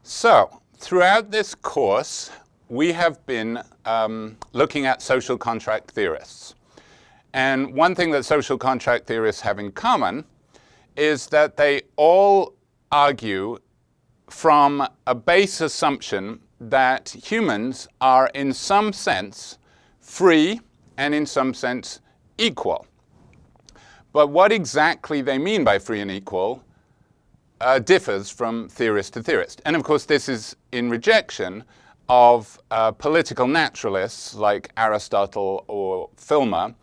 So, throughout this course, we have been looking at social contract theorists. And one thing that social contract theorists have in common is that they all argue from a base assumption that humans are in some sense free and in some sense equal. But what exactly they mean by free and equal differs from theorist to theorist. And of course, this is in rejection of political naturalists like Aristotle or Filmer,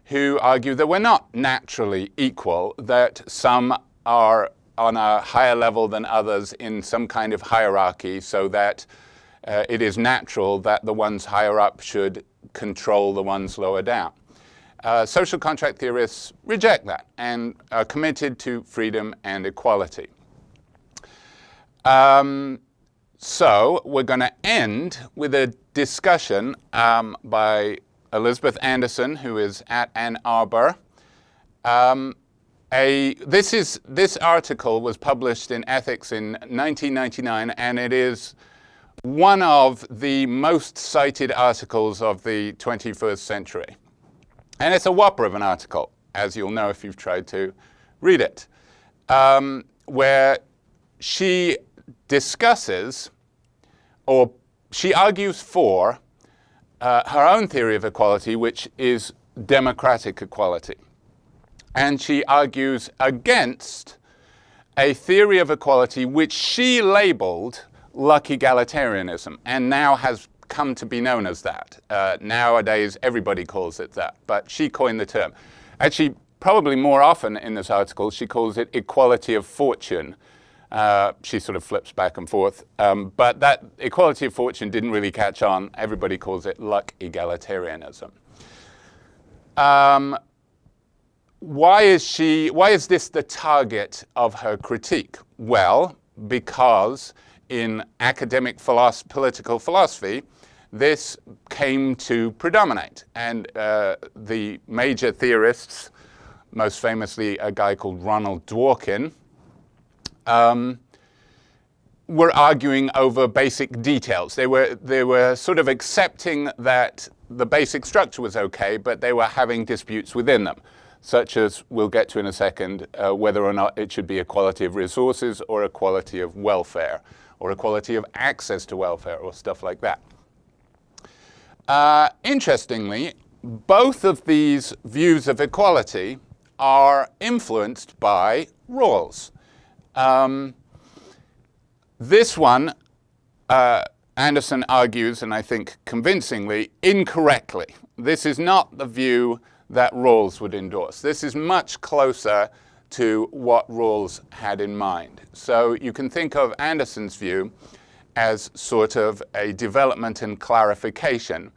who argue that we're not naturally equal, that some are on a higher level than others in some kind of hierarchy, so that it is natural that the ones higher up should control the ones lower down. Social contract theorists reject that and are committed to freedom and equality. So we're going to end with a discussion by Elizabeth Anderson, who is at Ann Arbor. This article was published in Ethics in 1999, and it is one of the most cited articles of the 21st century. And it's a whopper of an article, as you'll know if you've tried to read it, where she discusses, or she argues for, her own theory of equality, which is democratic equality. And she argues against a theory of equality which she labeled luck egalitarianism, and now has come to be known as that. Nowadays, everybody calls it that, but she coined the term. Actually, probably more often in this article, she calls it equality of fortune. She sort of flips back and forth, but that equality of fortune didn't really catch on. Everybody calls it luck egalitarianism. Why is this the target of her critique? Well, because in academic political philosophy, this came to predominate. And the major theorists, most famously a guy called Ronald Dworkin, were arguing over basic details. They were sort of accepting that the basic structure was okay, but they were having disputes within them, such as we'll get to in a second, whether or not it should be equality of resources or equality of welfare, or equality of access to welfare, or stuff like that. Interestingly, both of these views of equality are influenced by Rawls. This one, Anderson argues, and I think convincingly, incorrectly. This is not the view that Rawls would endorse. This is much closer to what Rawls had in mind. So you can think of Anderson's view as sort of a development and clarification.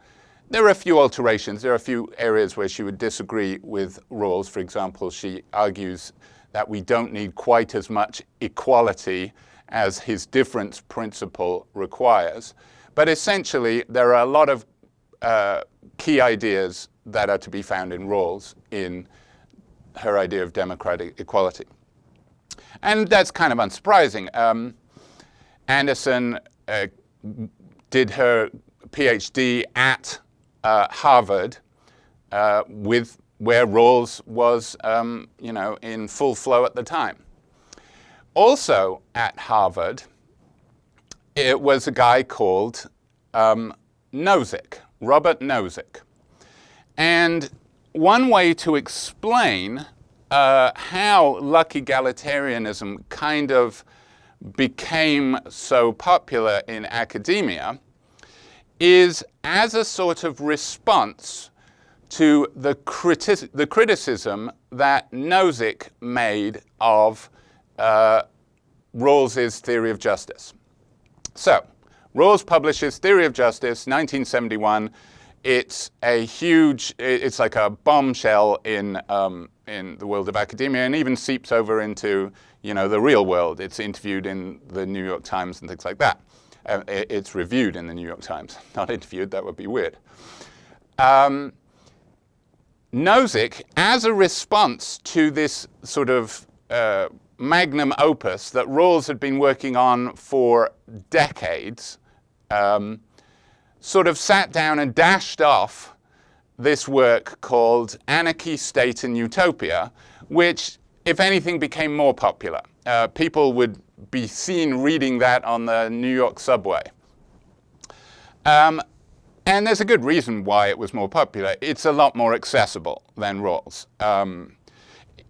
There are a few alterations. There are a few areas where she would disagree with Rawls. For example, she argues that we don't need quite as much equality as his difference principle requires. But essentially, there are a lot of key ideas that are to be found in Rawls in her idea of democratic equality. And that's kind of unsurprising. Anderson did her PhD at Harvard, where Rawls was, in full flow at the time. Also at Harvard, it was a guy called Nozick, Robert Nozick. And one way to explain how luck egalitarianism kind of became so popular in academia is as a sort of response to the criticism that Nozick made of Rawls's theory of justice. So, Rawls publishes Theory of Justice, 1971. It's like a bombshell in the world of academia, and even seeps over into, the real world. It's interviewed in the New York Times and things like that. It's reviewed in the New York Times, not interviewed. That would be weird. Nozick, as a response to this sort of magnum opus that Rawls had been working on for decades, sort of sat down and dashed off this work called Anarchy, State and Utopia, which, if anything, became more popular. People would be seen reading that on the New York subway. And there's a good reason why it was more popular. It's a lot more accessible than Rawls.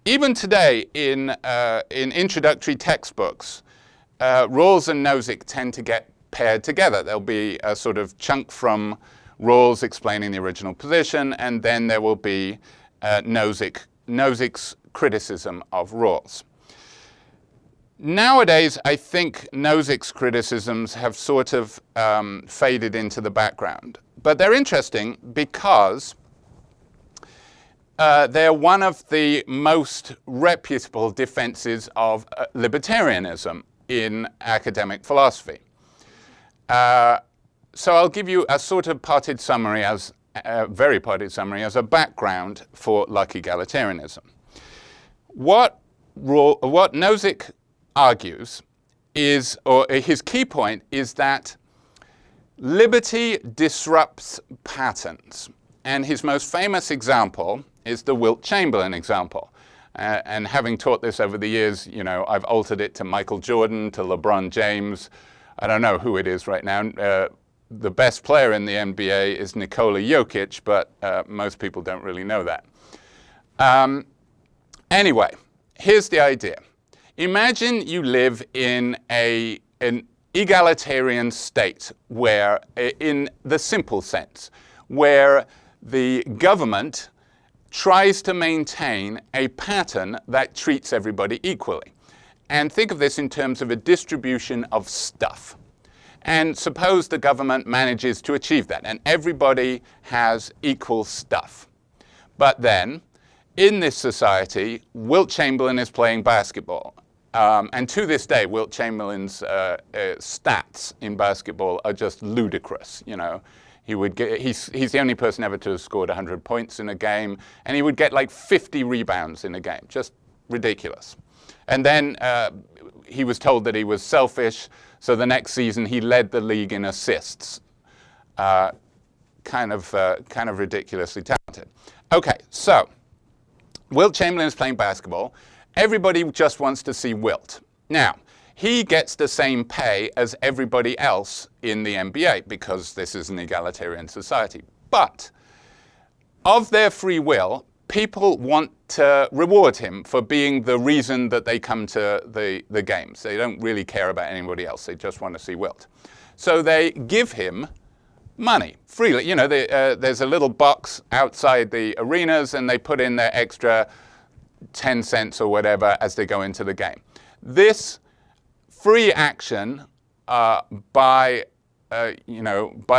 Even today, in introductory textbooks, Rawls and Nozick tend to get paired together. There'll be a sort of chunk from Rawls explaining the original position, and then there will be Nozick's criticism of Rawls. Nowadays, I think Nozick's criticisms have sort of faded into the background. But they're interesting because they're one of the most reputable defenses of libertarianism in academic philosophy. So I'll give you a sort of potted summary, very potted summary, as a background for Luck egalitarianism. What Nozick argues is, or his key point is, that liberty disrupts patterns. And his most famous example is the Wilt Chamberlain example. And having taught this over the years, you know, I've altered it to Michael Jordan, to LeBron James. I don't know who it is right now. The best player in the NBA is Nikola Jokic, but most people don't really know that. Anyway, here's the idea. Imagine you live in an egalitarian state where, in the simple sense, where the government tries to maintain a pattern that treats everybody equally. And think of this in terms of a distribution of stuff. And suppose the government manages to achieve that, and everybody has equal stuff. But then, in this society, Wilt Chamberlain is playing basketball. And to this day, Wilt Chamberlain's stats in basketball are just ludicrous. You know, he's the only person ever to have scored 100 points in a game, and he would get like 50 rebounds in a game. Just ridiculous. And then he was told that he was selfish, so the next season he led the league in assists. Kind of ridiculously talented. Okay, so Wilt Chamberlain is playing basketball. Everybody just wants to see Wilt. Now, he gets the same pay as everybody else in the NBA because this is an egalitarian society. But of their free will, people want to reward him for being the reason that they come to the games. They don't really care about anybody else. They just want to see Wilt. So they give him money freely. You know, there's a little box outside the arenas, and they put in their extra 10 cents or whatever as they go into the game. This free action by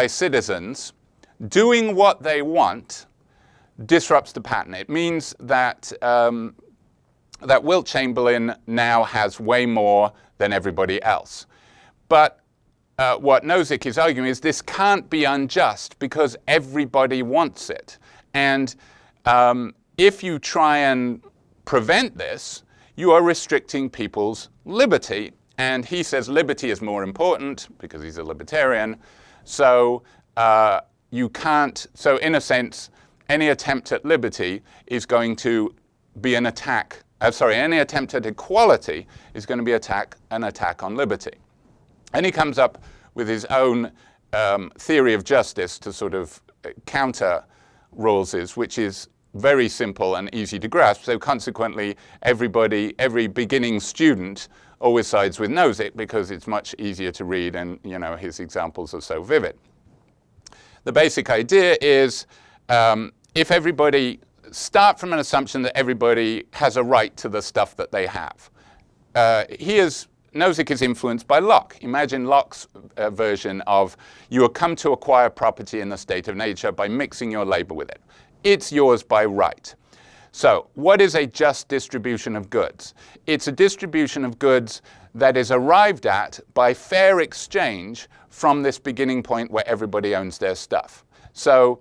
citizens doing what they want disrupts the pattern. It means that that Wilt Chamberlain now has way more than everybody else. But what Nozick is arguing is this can't be unjust because everybody wants it. And if you try and prevent this, you are restricting people's liberty. And he says liberty is more important because he's a libertarian. So you can't, so in a sense, any attempt at liberty is going to be an attack, any attempt at equality is going to be an attack on liberty. And he comes up with his own theory of justice to sort of counter Rawls's, which is very simple and easy to grasp. So consequently, every beginning student always sides with Nozick because it's much easier to read, and you know, his examples are so vivid. The basic idea is if everybody start from an assumption that everybody has a right to the stuff that they have. Nozick is influenced by Locke. Imagine Locke's version of you come to acquire property in the state of nature by mixing your labor with it. It's yours by right. So what is a just distribution of goods? It's a distribution of goods that is arrived at by fair exchange from this beginning point where everybody owns their stuff. So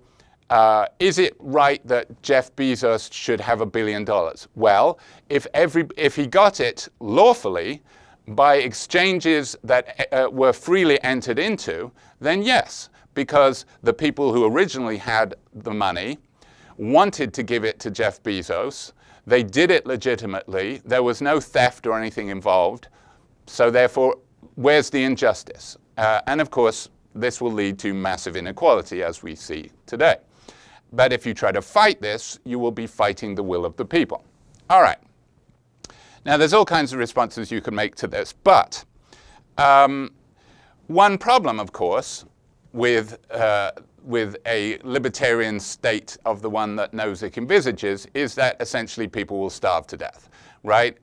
is it right that Jeff Bezos should have $1 billion? Well, if he got it lawfully by exchanges that were freely entered into, then yes, because the people who originally had the money wanted to give it to Jeff Bezos. They did it legitimately. There was no theft or anything involved. So therefore, where's the injustice? And of course, this will lead to massive inequality, as we see today. But if you try to fight this, you will be fighting the will of the people. All right. Now, there's all kinds of responses you can make to this. But one problem, of course, with a libertarian state of the one that Nozick envisages is that essentially people will starve to death, right?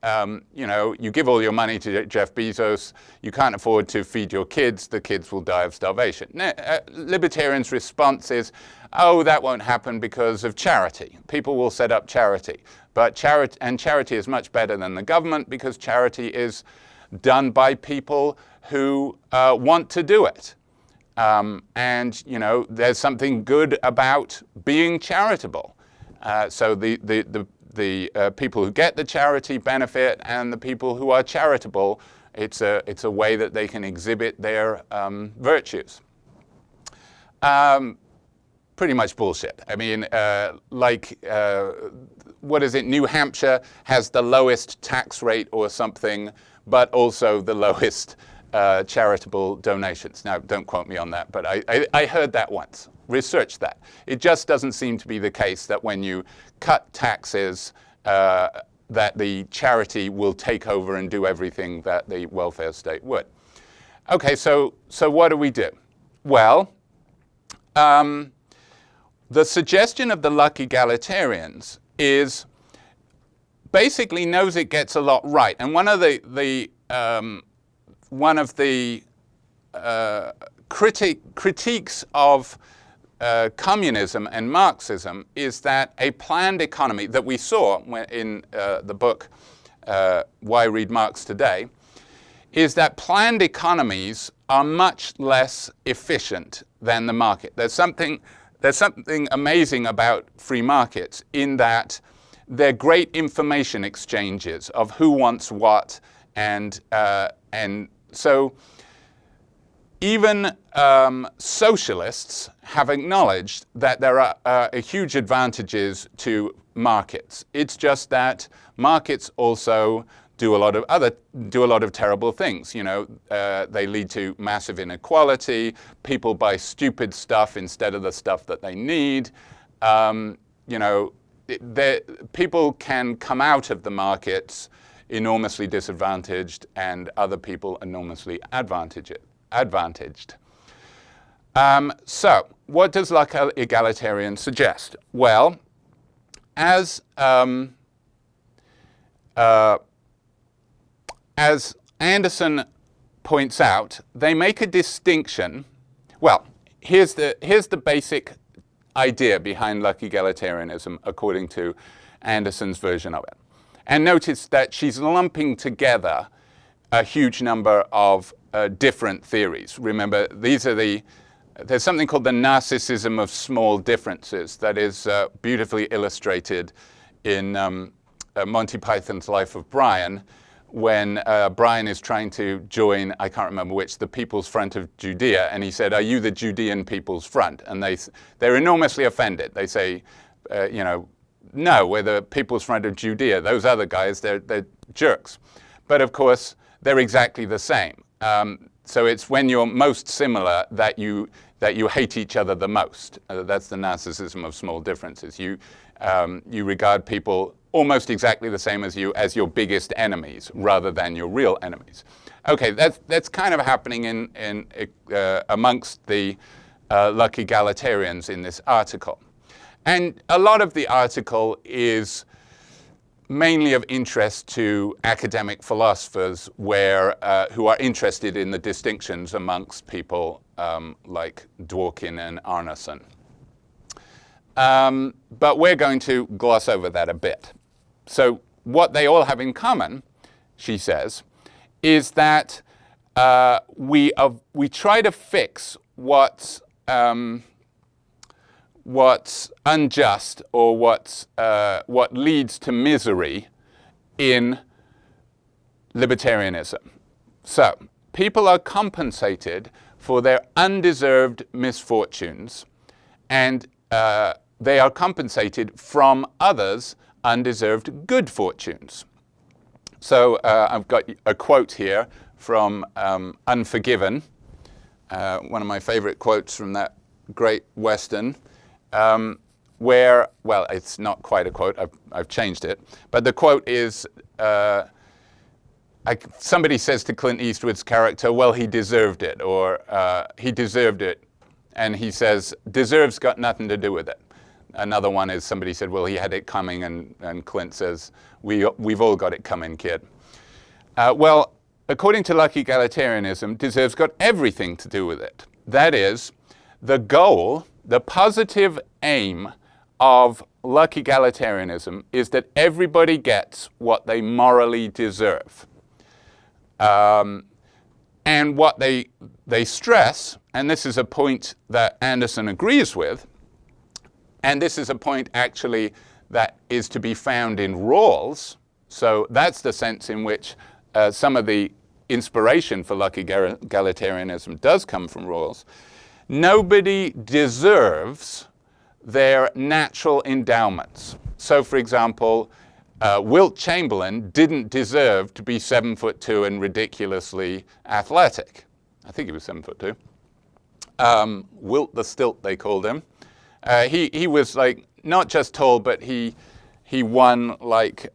You give all your money to Jeff Bezos, you can't afford to feed your kids, the kids will die of starvation. Libertarians' response is, oh, that won't happen because of charity. People will set up charity. But charity is much better than the government because charity is done by people who want to do it. There's something good about being charitable. So the people who get the charity benefit, and the people who are charitable, it's a way that they can exhibit their virtues. Pretty much bullshit. I mean, what is it? New Hampshire has the lowest tax rate or something, but also the lowest charitable donations. Now, don't quote me on that, but I heard that once. Research that. It just doesn't seem to be the case that when you cut taxes, that the charity will take over and do everything that the welfare state would. Okay, so what do we do? Well, the suggestion of the luck egalitarians is basically Nozick gets a lot right, and one of the critiques of communism and Marxism is that a planned economy that we saw in the book Why Read Marx Today, is that planned economies are much less efficient than the market. There's something amazing about free markets in that they're great information exchanges of who wants what, and so even socialists have acknowledged that there are huge advantages to markets. It's just that markets also do a lot of terrible things. They lead to massive inequality. People buy stupid stuff instead of the stuff that they need. People can come out of the markets enormously disadvantaged, and other people enormously advantaged. So, what does luck egalitarian suggest? Well, as Anderson points out, they make a distinction. Well, here's the basic idea behind luck egalitarianism according to Anderson's version of it. And notice that she's lumping together a huge number of different theories. Remember, there's something called the narcissism of small differences that is beautifully illustrated in Monty Python's Life of Brian, when Brian is trying to join, I can't remember which, the People's Front of Judea, and he said, "Are you the Judean People's Front?" And they're enormously offended. They say, no, we're the People's Front of Judea. Those other guys, they're jerks. But of course, they're exactly the same. So it's when you're most similar that you hate each other the most. That's the narcissism of small differences. You regard people almost exactly the same as you as your biggest enemies rather than your real enemies. Okay, that's kind of happening in amongst the luck egalitarians in this article. And a lot of the article is mainly of interest to academic philosophers who are interested in the distinctions amongst people like Dworkin and Arneson. But we're going to gloss over that a bit. So what they all have in common, she says, is that we try to fix what's unjust or what leads to misery in libertarianism. So, people are compensated for their undeserved misfortunes, and they are compensated from others' undeserved good fortunes. So I've got a quote here from Unforgiven, one of my favorite quotes from that great Western, where, well, it's not quite a quote, I've changed it, but the quote is, somebody says to Clint Eastwood's character, well, he deserved it, or he deserved it, and he says, deserve's got nothing to do with it. Another one is somebody said, well, he had it coming, and Clint says, we've all got it coming, kid. Well, according to lucky egalitarianism, deserve's got everything to do with it. That is, the goal, the positive aim of lucky egalitarianism is that everybody gets what they morally deserve. And what they stress, and this is a point that Anderson agrees with, and this is a point actually that is to be found in Rawls. So that's the sense in which some of the inspiration for lucky egalitarianism does come from Rawls. Nobody deserves their natural endowments. So, for example, Wilt Chamberlain didn't deserve to be 7'2" and ridiculously athletic. I think he was 7'2". Wilt the Stilt, they called him. He was like not just tall, but he won like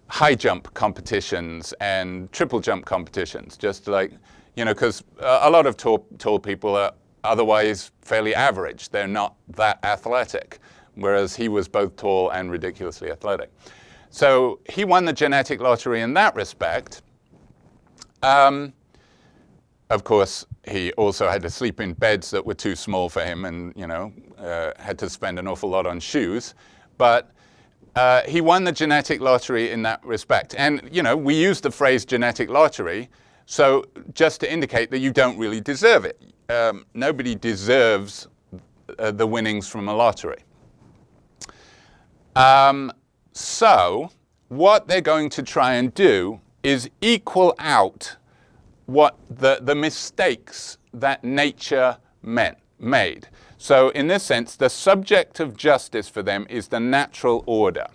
high jump competitions and triple jump competitions, just like, you know, because a lot of tall people are otherwise fairly average. They're not that athletic, whereas he was both tall and ridiculously athletic. So he won the genetic lottery in that respect. Of course, he also had to sleep in beds that were too small for him, and had to spend an awful lot on shoes. But he won the genetic lottery in that respect. And we use the phrase genetic lottery, so just to indicate that you don't really deserve it. Nobody deserves the winnings from a lottery. So what they're going to try and do is equal out what the mistakes that nature made. So in this sense, the subject of justice for them is the natural order.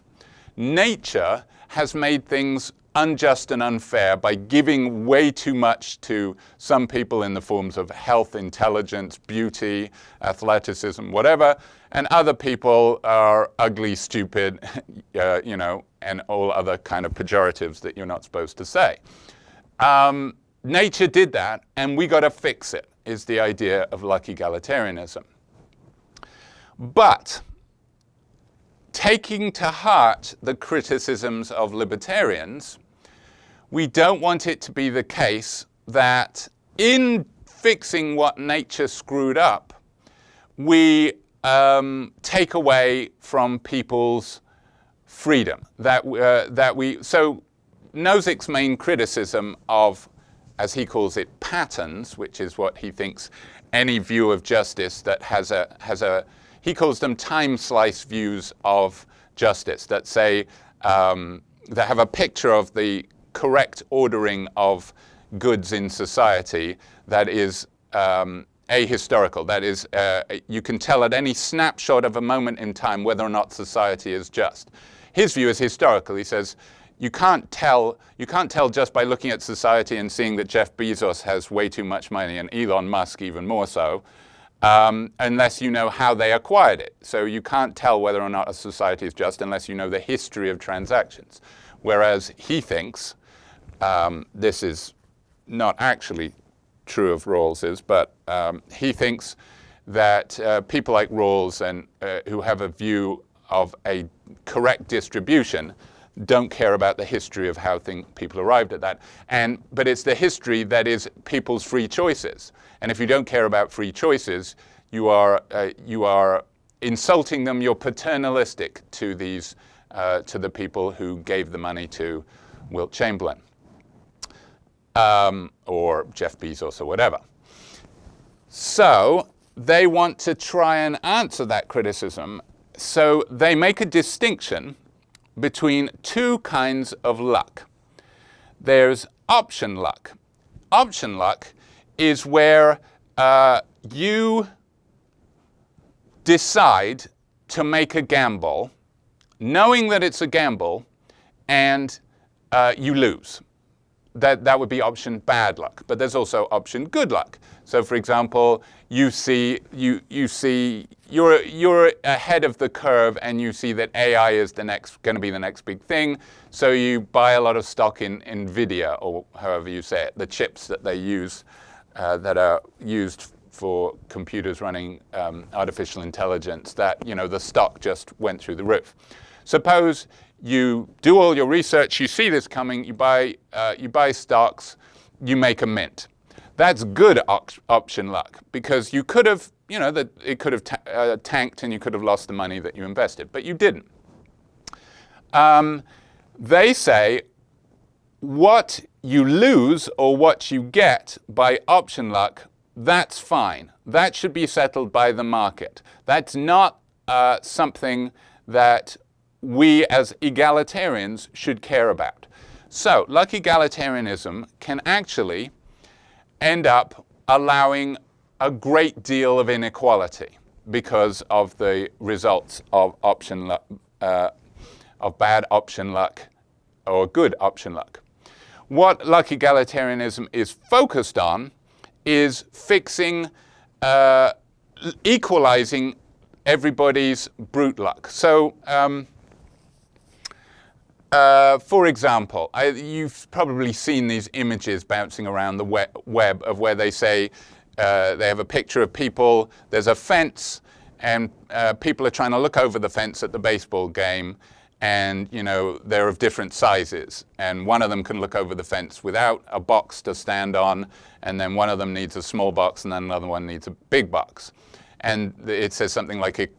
Nature has made things unjust and unfair by giving way too much to some people in the forms of health, intelligence, beauty, athleticism, whatever, and other people are ugly, stupid, and all other kind of pejoratives that you're not supposed to say. Nature did that, and we got to fix it, is the idea of lucky egalitarianism. But taking to heart the criticisms of libertarians, we don't want it to be the case that in fixing what nature screwed up, we take away from people's freedom. So Nozick's main criticism of, as he calls it, patterns, which is what he thinks any view of justice that has a he calls them time slice views of justice that say, that have a picture of the correct ordering of goods in society that is ahistorical. That is, you can tell at any snapshot of a moment in time whether or not society is just. His view is historical. He says, you can't tell just by looking at society and seeing that Jeff Bezos has way too much money and Elon Musk even more so, unless you know how they acquired it. So you can't tell whether or not a society is just unless you know the history of transactions. Whereas he thinks, this is not actually true of Rawls's, but he thinks that people like Rawls and who have a view of a correct distribution don't care about the history of how people arrived at that. But it's the history that is people's free choices. And if you don't care about free choices, you are insulting them. You're paternalistic to these to the people who gave the money to Wilt Chamberlain or Jeff Bezos or whatever. So they want to try and answer that criticism. So they make a distinction between two kinds of luck. There's option luck. Option luck is where you decide to make a gamble, knowing that it's a gamble, and you lose. That would be option bad luck. But there's also option good luck. So, for example, you're ahead of the curve, and you see that AI is going to be the next big thing. So you buy a lot of stock in NVIDIA, or however you say it, the chips that they use that are used for computers running artificial intelligence. That the stock just went through the roof. Suppose you do all your research, you see this coming, you buy stocks, you make a mint. That's good option luck, because you could have, it could have tanked and you could have lost the money that you invested, but you didn't. They say what you lose or what you get by option luck, that's fine. That should be settled by the market. That's not something that we as egalitarians should care about. So, luck egalitarianism can actually end up allowing a great deal of inequality because of the results of option luck, of bad option luck or good option luck. What luck egalitarianism is focused on is fixing, equalizing everybody's brute luck. So, for example, you've probably seen these images bouncing around the web of where they say they have a picture of people, there's a fence, and people are trying to look over the fence at the baseball game, and they're of different sizes, and one of them can look over the fence without a box to stand on, and then one of them needs a small box, and then another one needs a big box. And it says something like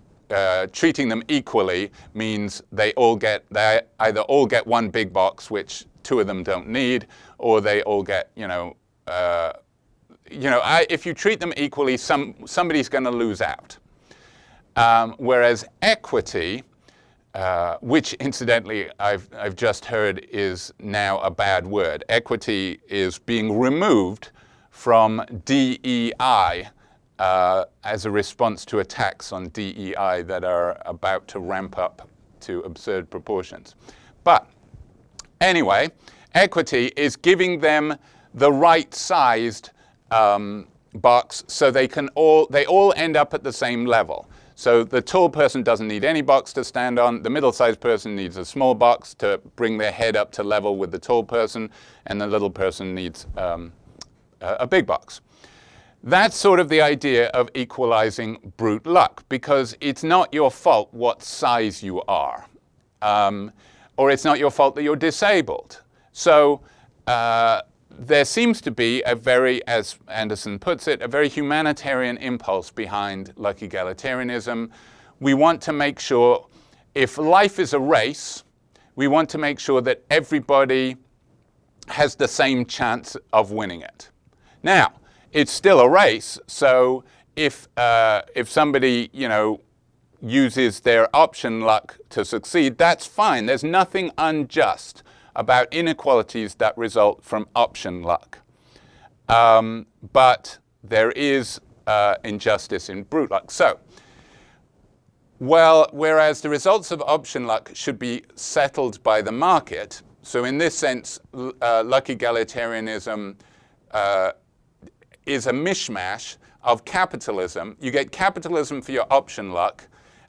treating them equally means they either all get one big box, which two of them don't need, or they all get if you treat them equally, somebody's going to lose out. Whereas equity, which incidentally I've just heard is now a bad word. Equity is being removed from DEI as a response to attacks on DEI that are about to ramp up to absurd proportions. But anyway, equity is giving them the right-sized box so they all end up at the same level. So the tall person doesn't need any box to stand on, the middle-sized person needs a small box to bring their head up to level with the tall person, and the little person needs a big box. That's sort of the idea of equalizing brute luck, because it's not your fault what size you are, or it's not your fault that you're disabled. So there seems to be a very, as Anderson puts it, a very humanitarian impulse behind luck egalitarianism. We want to make sure, if life is a race, we want to make sure that everybody has the same chance of winning it. Now, it's still a race, so if somebody, uses their option luck to succeed, that's fine. There's nothing unjust about inequalities that result from option luck. But there is injustice in brute luck. So, whereas the results of option luck should be settled by the market, so in this sense, luck egalitarianism is a mishmash of capitalism. You get capitalism for your option luck,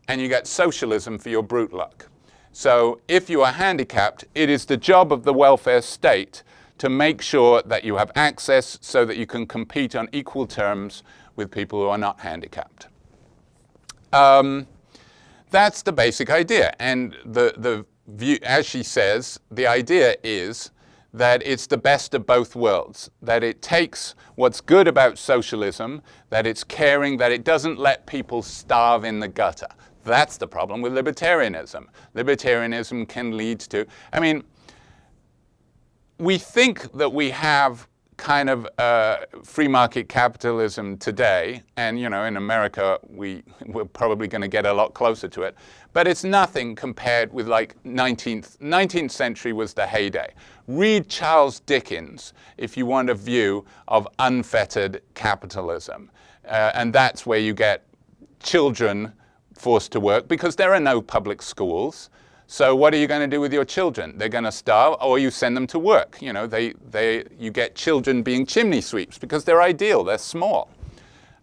and you get socialism for your brute luck. So if you are handicapped, it is the job of the welfare state to make sure that you have access so that you can compete on equal terms with people who are not handicapped. That's the basic idea. And the view, as she says, the idea is that it's the best of both worlds, that it takes what's good about socialism, that it's caring, that it doesn't let people starve in the gutter. That's the problem with libertarianism. Libertarianism can lead to, we think that we have kind of free market capitalism today, and in America we're probably going to get a lot closer to it, but it's nothing compared with like 19th century was the heyday. Read Charles Dickens if you want a view of unfettered capitalism, and that's where you get children forced to work because there are no public schools. So what are you going to do with your children? They're going to starve, or you send them to work. You get children being chimney sweeps because they're ideal, they're small.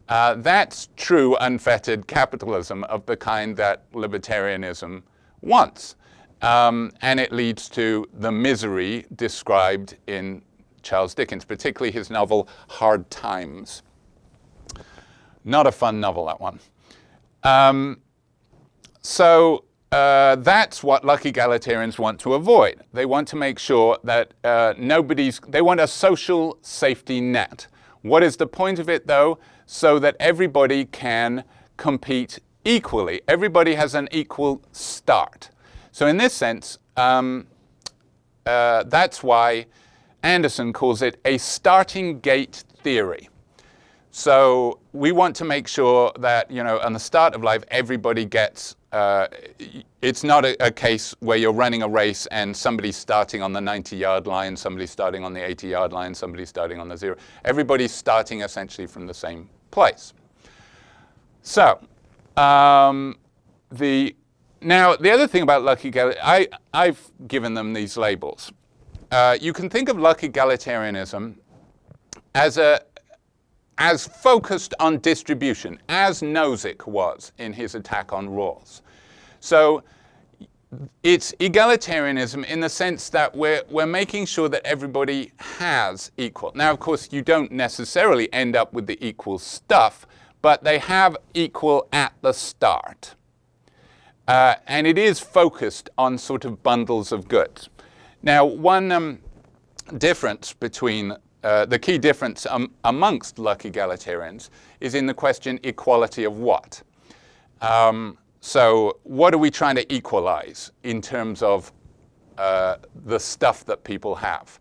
That's true unfettered capitalism of the kind that libertarianism wants. And it leads to the misery described in Charles Dickens, particularly his novel Hard Times. Not a fun novel, that one. That's what lucky egalitarians want to avoid. They want to make sure that they want a social safety net. What is the point of it, though? So that everybody can compete equally. Everybody has an equal start. So in this sense, that's why Anderson calls it a starting gate theory. So we want to make sure that, on the start of life, everybody gets, it's not a case where you're running a race and somebody's starting on the 90-yard line, somebody's starting on the 80-yard line, somebody's starting on the 0. Everybody's starting essentially from the same place. So now the other thing about lucky egalitarianism, I've given them these labels. You can think of lucky egalitarianism as focused on distribution, as Nozick was in his attack on Rawls. So it's egalitarianism in the sense that we're making sure that everybody has equal. Now, of course, you don't necessarily end up with the equal stuff, but they have equal at the start. And it is focused on sort of bundles of goods. Now, one difference between the key difference amongst lucky egalitarians is in the question equality of what? So what are we trying to equalize in terms of the stuff that people have?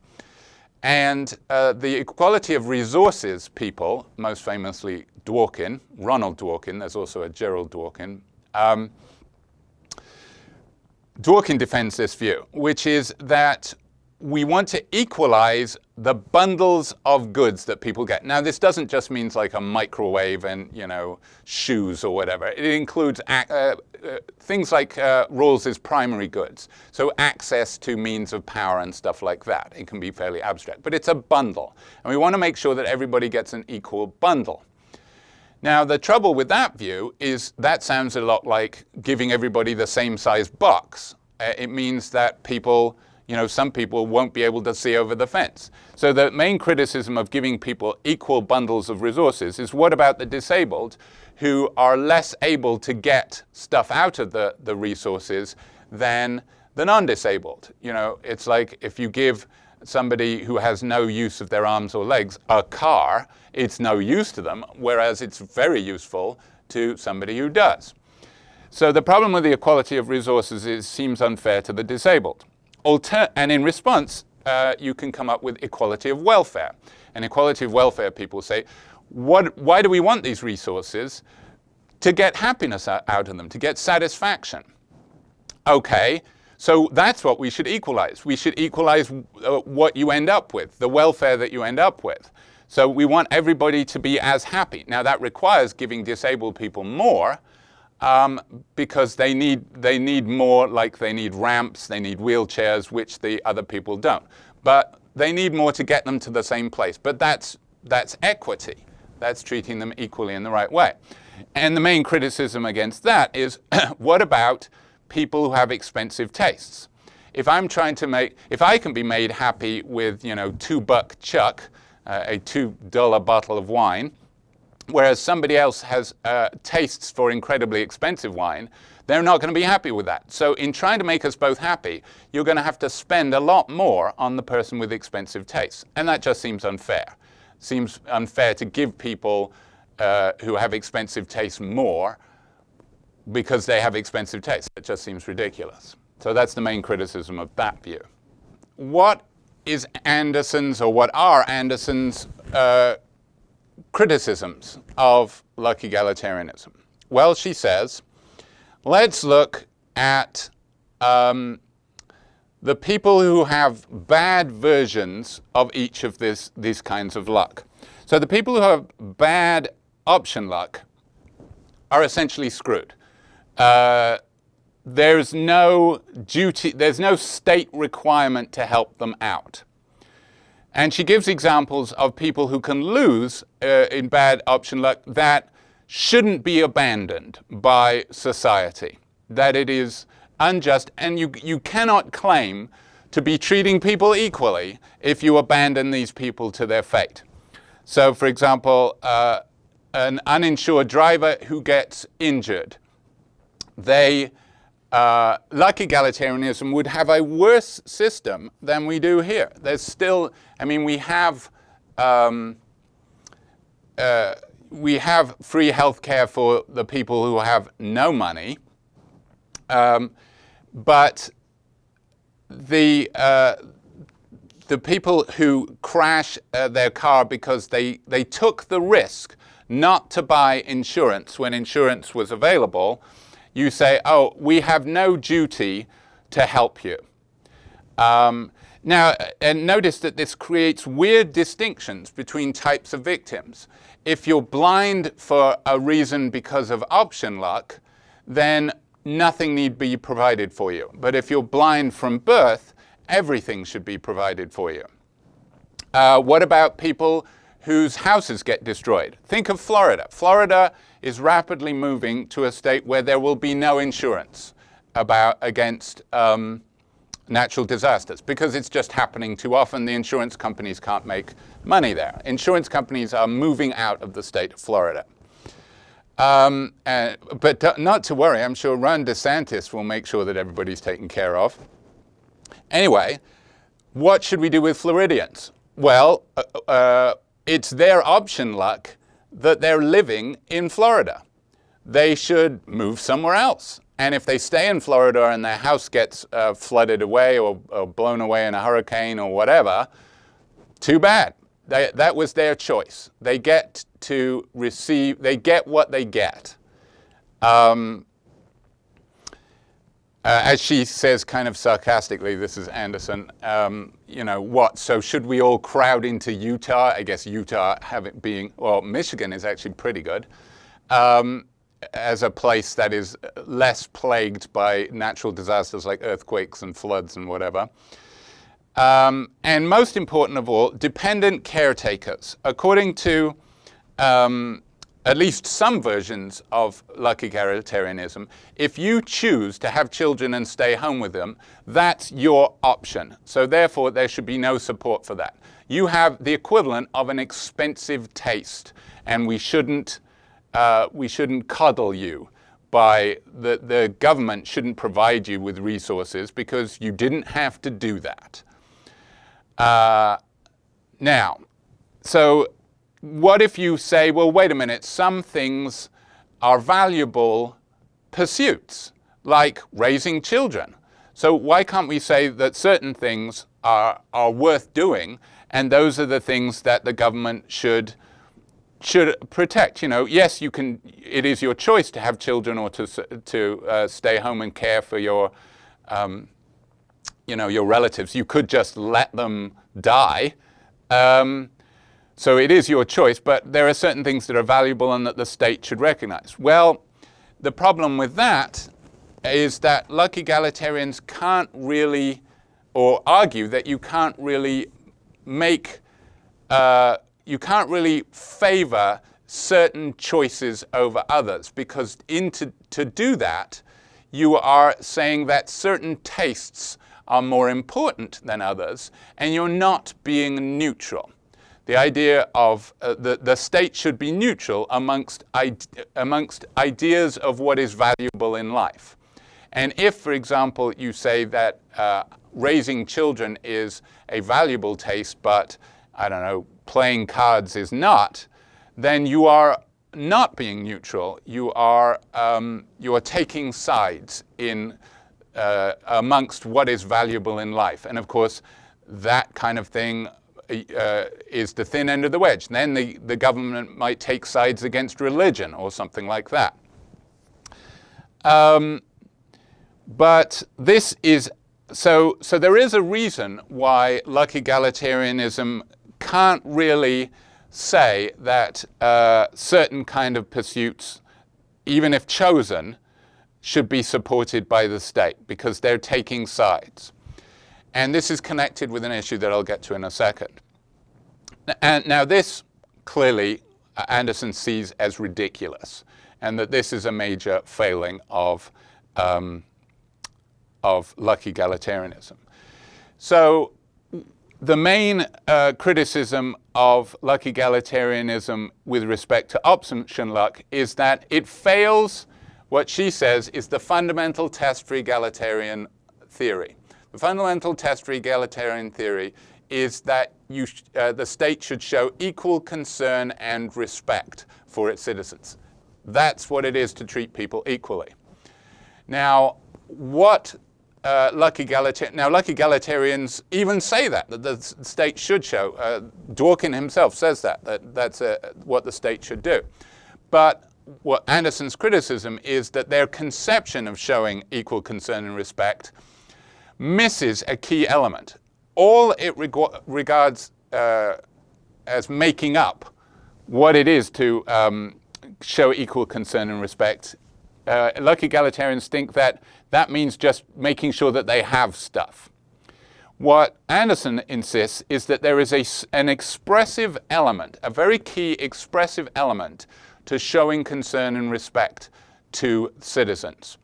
And the equality of resources people, most famously Dworkin, Ronald Dworkin, there's also a Gerald Dworkin. Dworkin defends this view, which is that we want to equalize the bundles of goods that people get. Now, this doesn't just mean like a microwave and, shoes or whatever. It includes things like Rawls's primary goods. So access to means of power and stuff like that. It can be fairly abstract, but it's a bundle. And we want to make sure that everybody gets an equal bundle. Now, the trouble with that view is that sounds a lot like giving everybody the same size box. It means that people, some people won't be able to see over the fence. So the main criticism of giving people equal bundles of resources is what about the disabled who are less able to get stuff out of the resources than the non-disabled? It's like if you give somebody who has no use of their arms or legs a car, it's no use to them, whereas it's very useful to somebody who does. So the problem with the equality of resources is it seems unfair to the disabled. And in response, you can come up with equality of welfare. And equality of welfare, people say, why do we want these resources? To get happiness out of them, to get satisfaction. Okay, so that's what we should equalize. We should equalize what you end up with, the welfare that you end up with. So we want everybody to be as happy. Now that requires giving disabled people more, because they need more, like they need ramps, they need wheelchairs, which the other people don't. But they need more to get them to the same place. But that's equity. That's treating them equally in the right way. And the main criticism against that is, what about people who have expensive tastes? If I can be made happy with, $2 chuck, a $2 bottle of wine, whereas somebody else has tastes for incredibly expensive wine, they're not going to be happy with that. So in trying to make us both happy, you're going to have to spend a lot more on the person with expensive tastes. And that just seems unfair. It seems unfair to give people who have expensive tastes more because they have expensive tastes. It just seems ridiculous. So that's the main criticism of that view. What is Anderson's, or what are Anderson's criticisms of luck egalitarianism? Well, she says, let's look at the people who have bad versions of each of these kinds of luck. So the people who have bad option luck are essentially screwed. There's no duty, there's no state requirement to help them out. And she gives examples of people who can lose in bad option luck that shouldn't be abandoned by society, that it is unjust, and you cannot claim to be treating people equally if you abandon these people to their fate. So, for example, an uninsured driver who gets injured, luck egalitarianism would have a worse system than we do here. There's still, I mean, we have free health care for the people who have no money, but the people who crash their car because they took the risk not to buy insurance when insurance was available, you say, oh, we have no duty to help you. Now, and notice that this creates weird distinctions between types of victims. If you're blind for a reason because of option luck, then nothing need be provided for you. But if you're blind from birth, everything should be provided for you. What about people whose houses get destroyed? Think of Florida. Florida is rapidly moving to a state where there will be no insurance against natural disasters because it's just happening too often. The insurance companies can't make money there. Insurance companies are moving out of the state of Florida. But not to worry, I'm sure Ron DeSantis will make sure that everybody's taken care of. Anyway, what should we do with Floridians? Well, it's their option luck that they're living in Florida. They should move somewhere else. And if they stay in Florida and their house gets flooded away or blown away in a hurricane or whatever, too bad. That was their choice. They get to receive, they get what they get. As she says kind of sarcastically, this is Anderson, you know, what? So should we all crowd into Utah? I guess Utah Michigan is actually pretty good as a place that is less plagued by natural disasters like earthquakes and floods and whatever. And most important of all, dependent caretakers. According to at least some versions of luck egalitarianism, if you choose to have children and stay home with them, that's your option. So therefore, there should be no support for that. You have the equivalent of an expensive taste, and we shouldn't coddle you. By the government shouldn't provide you with resources because you didn't have to do that. Now, so what if you say, well, wait a minute, some things are valuable pursuits, like raising children. So why can't we say that certain things are worth doing, and those are the things that the government should protect? You know, yes, you can. It is your choice to have children or to stay home and care for your relatives. You could just let them die. So it is your choice, but there are certain things that are valuable and that the state should recognize. Well, the problem with that is that luck egalitarians can't really, or argue that you can't really favor certain choices over others, because to do that, you are saying that certain tastes are more important than others, and you're not being neutral. The idea of the state should be neutral amongst ideas of what is valuable in life. And if, for example, you say that raising children is a valuable taste, but, I don't know, playing cards is not, then you are not being neutral. You are taking sides in amongst what is valuable in life. And of course, that kind of thing is the thin end of the wedge. Then the government might take sides against religion or something like that. But this is, so there is a reason why luck egalitarianism can't really say that certain kind of pursuits, even if chosen, should be supported by the state, because they're taking sides. And this is connected with an issue that I'll get to in a second. And now this, clearly, Anderson sees as ridiculous, and that this is a major failing of luck egalitarianism. So the main criticism of luck egalitarianism with respect to option luck is that it fails what she says is the fundamental test for egalitarian theory. The fundamental test for egalitarian theory is that the state should show equal concern and respect for its citizens. That's what it is to treat people equally. Now, what luck egalitarians even say that the state should show. Dworkin himself says that's what the state should do. But what Anderson's criticism is that their conception of showing equal concern and respect misses a key element. All it regards as making up what it is to show equal concern and respect. Luck egalitarians think that that means just making sure that they have stuff. What Anderson insists is that there is an expressive element, a very key expressive element to showing concern and respect to citizens.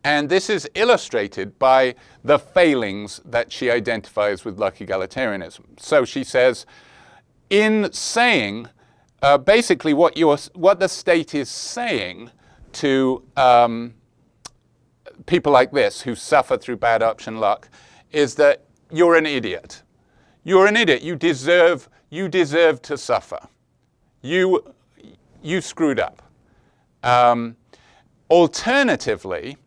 And this is illustrated by the failings that she identifies with luck egalitarianism. So she says, in saying, basically what the state is saying to people like this who suffer through bad option luck is that you're an idiot. You're an idiot. You deserve to suffer. You screwed up. Alternatively,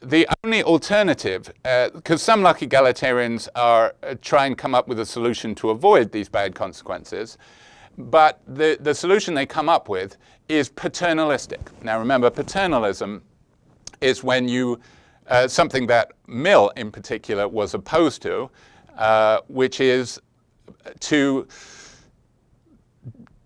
the only alternative, because some luck egalitarians try and come up with a solution to avoid these bad consequences, but the solution they come up with is paternalistic. Now remember, paternalism is when you, something that Mill in particular was opposed to, which is to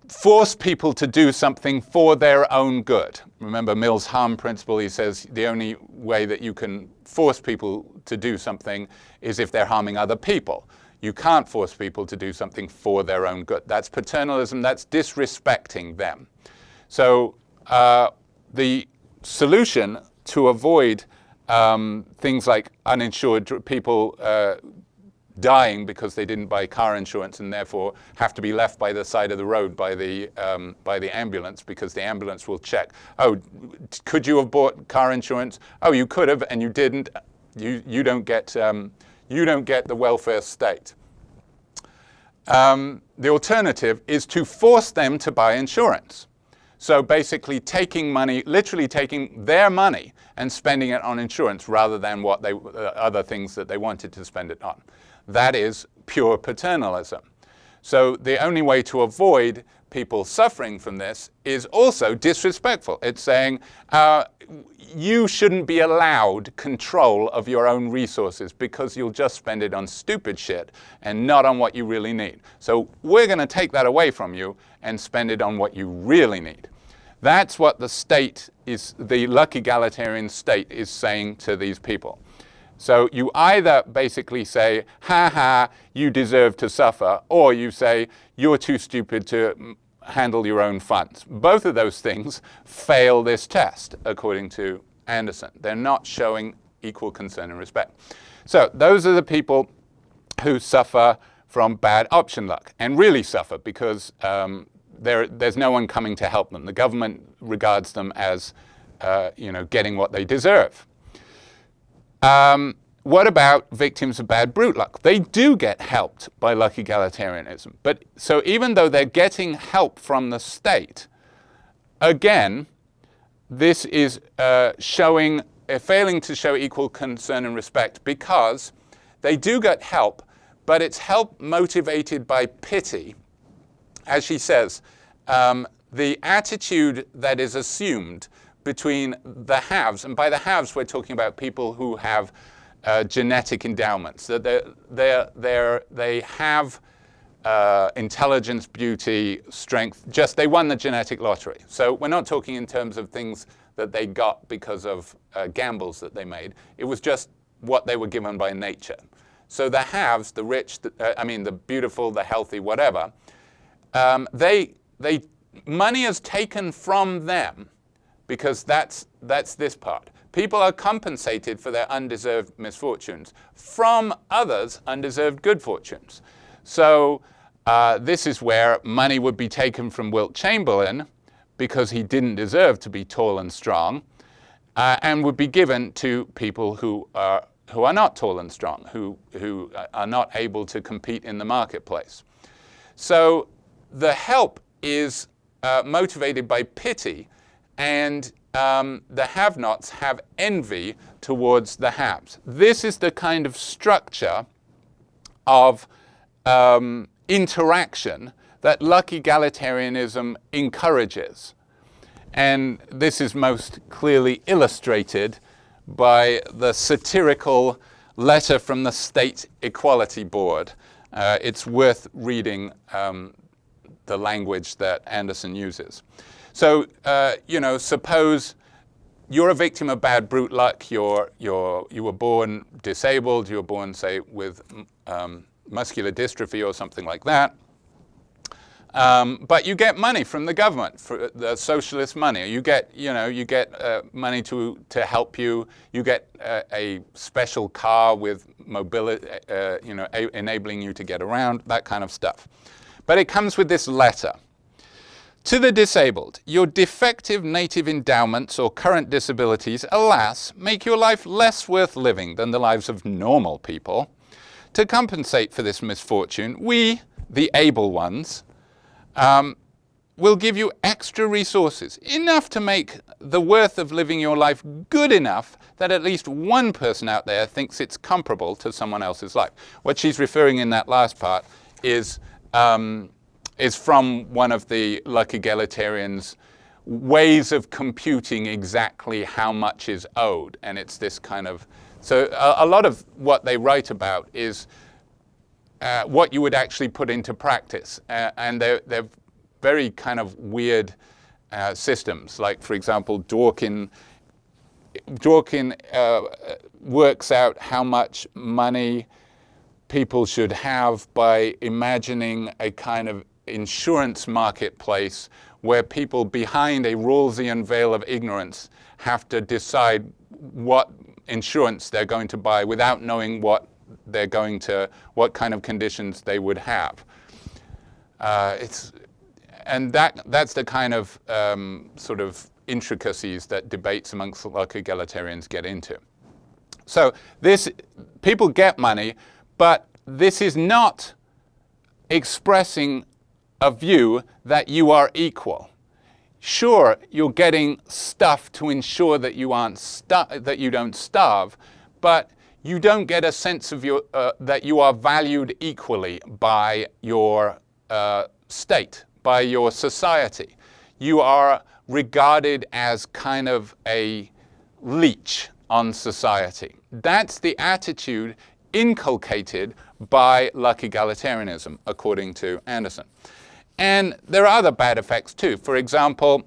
force people to do something for their own good. Remember Mill's harm principle, he says the only way that you can force people to do something is if they're harming other people. You can't force people to do something for their own good. That's paternalism, that's disrespecting them. So the solution to avoid things like uninsured people dying because they didn't buy car insurance and therefore have to be left by the side of the road by the ambulance because the ambulance will check. Oh, could you have bought car insurance? Oh, you could have and you didn't. You don't get the welfare state. The alternative is to force them to buy insurance. So basically taking money, literally taking their money and spending it on insurance rather than what other things that they wanted to spend it on. That is pure paternalism. So the only way to avoid people suffering from this is also disrespectful. It's saying you shouldn't be allowed control of your own resources because you'll just spend it on stupid shit and not on what you really need. So we're going to take that away from you and spend it on what you really need. That's what the state is, the luck egalitarian state is saying to these people. So you either basically say, ha ha, you deserve to suffer, or you say, you're too stupid to handle your own funds. Both of those things fail this test, according to Anderson. They're not showing equal concern and respect. So those are the people who suffer from bad option luck, and really suffer because there's no one coming to help them. The government regards them as getting what they deserve. What about victims of bad brute luck? They do get helped by luck egalitarianism. But so even though they're getting help from the state, again, this is failing to show equal concern and respect because They do get help, but it's help motivated by pity. As she says, the attitude that is assumed between the haves, and by the haves we're talking about people who have genetic endowments, that they have intelligence, beauty, strength, just they won the genetic lottery. So we're not talking in terms of things that they got because of gambles that they made. It was just what they were given by nature. So the haves, the rich, the beautiful, the healthy, whatever, money is taken from them because that's this part. People are compensated for their undeserved misfortunes from others' undeserved good fortunes. So this is where money would be taken from Wilt Chamberlain because he didn't deserve to be tall and strong, and would be given to people who are not tall and strong, who are not able to compete in the marketplace. So the help is motivated by pity, and the have-nots have envy towards the haves. This is the kind of structure of interaction that luck egalitarianism encourages. And this is most clearly illustrated by the satirical letter from the State Equality Board. It's worth reading the language that Anderson uses. So, suppose you're a victim of bad brute luck. You were born disabled. You were born, say, with muscular dystrophy or something like that. But you get money from the government, for the socialist money. You get money to help you. You get a special car with mobility, enabling you to get around, that kind of stuff. But it comes with this letter. To the disabled, your defective native endowments or current disabilities, alas, make your life less worth living than the lives of normal people. To compensate for this misfortune, we, the able ones, will give you extra resources, enough to make the worth of living your life good enough that at least one person out there thinks it's comparable to someone else's life. What she's referring in that last part is from one of the luck egalitarians' ways of computing exactly how much is owed. And it's this kind of, so a lot of what they write about is what you would actually put into practice. And they're very kind of weird systems. Like, for example, Dworkin works out how much money people should have by imagining a kind of insurance marketplace where people behind a Rawlsian veil of ignorance have to decide what insurance they're going to buy without knowing what kind of conditions they would have. That's the kind of sort of intricacies that debates amongst luck egalitarians get into. So people get money, but this is not expressing a view that you are equal. Sure, you're getting stuff to ensure that you don't starve, but you don't get a sense of that you are valued equally by your state, by your society. You are regarded as kind of a leech on society. That's the attitude inculcated by luck egalitarianism, according to Anderson. And there are other bad effects too. For example,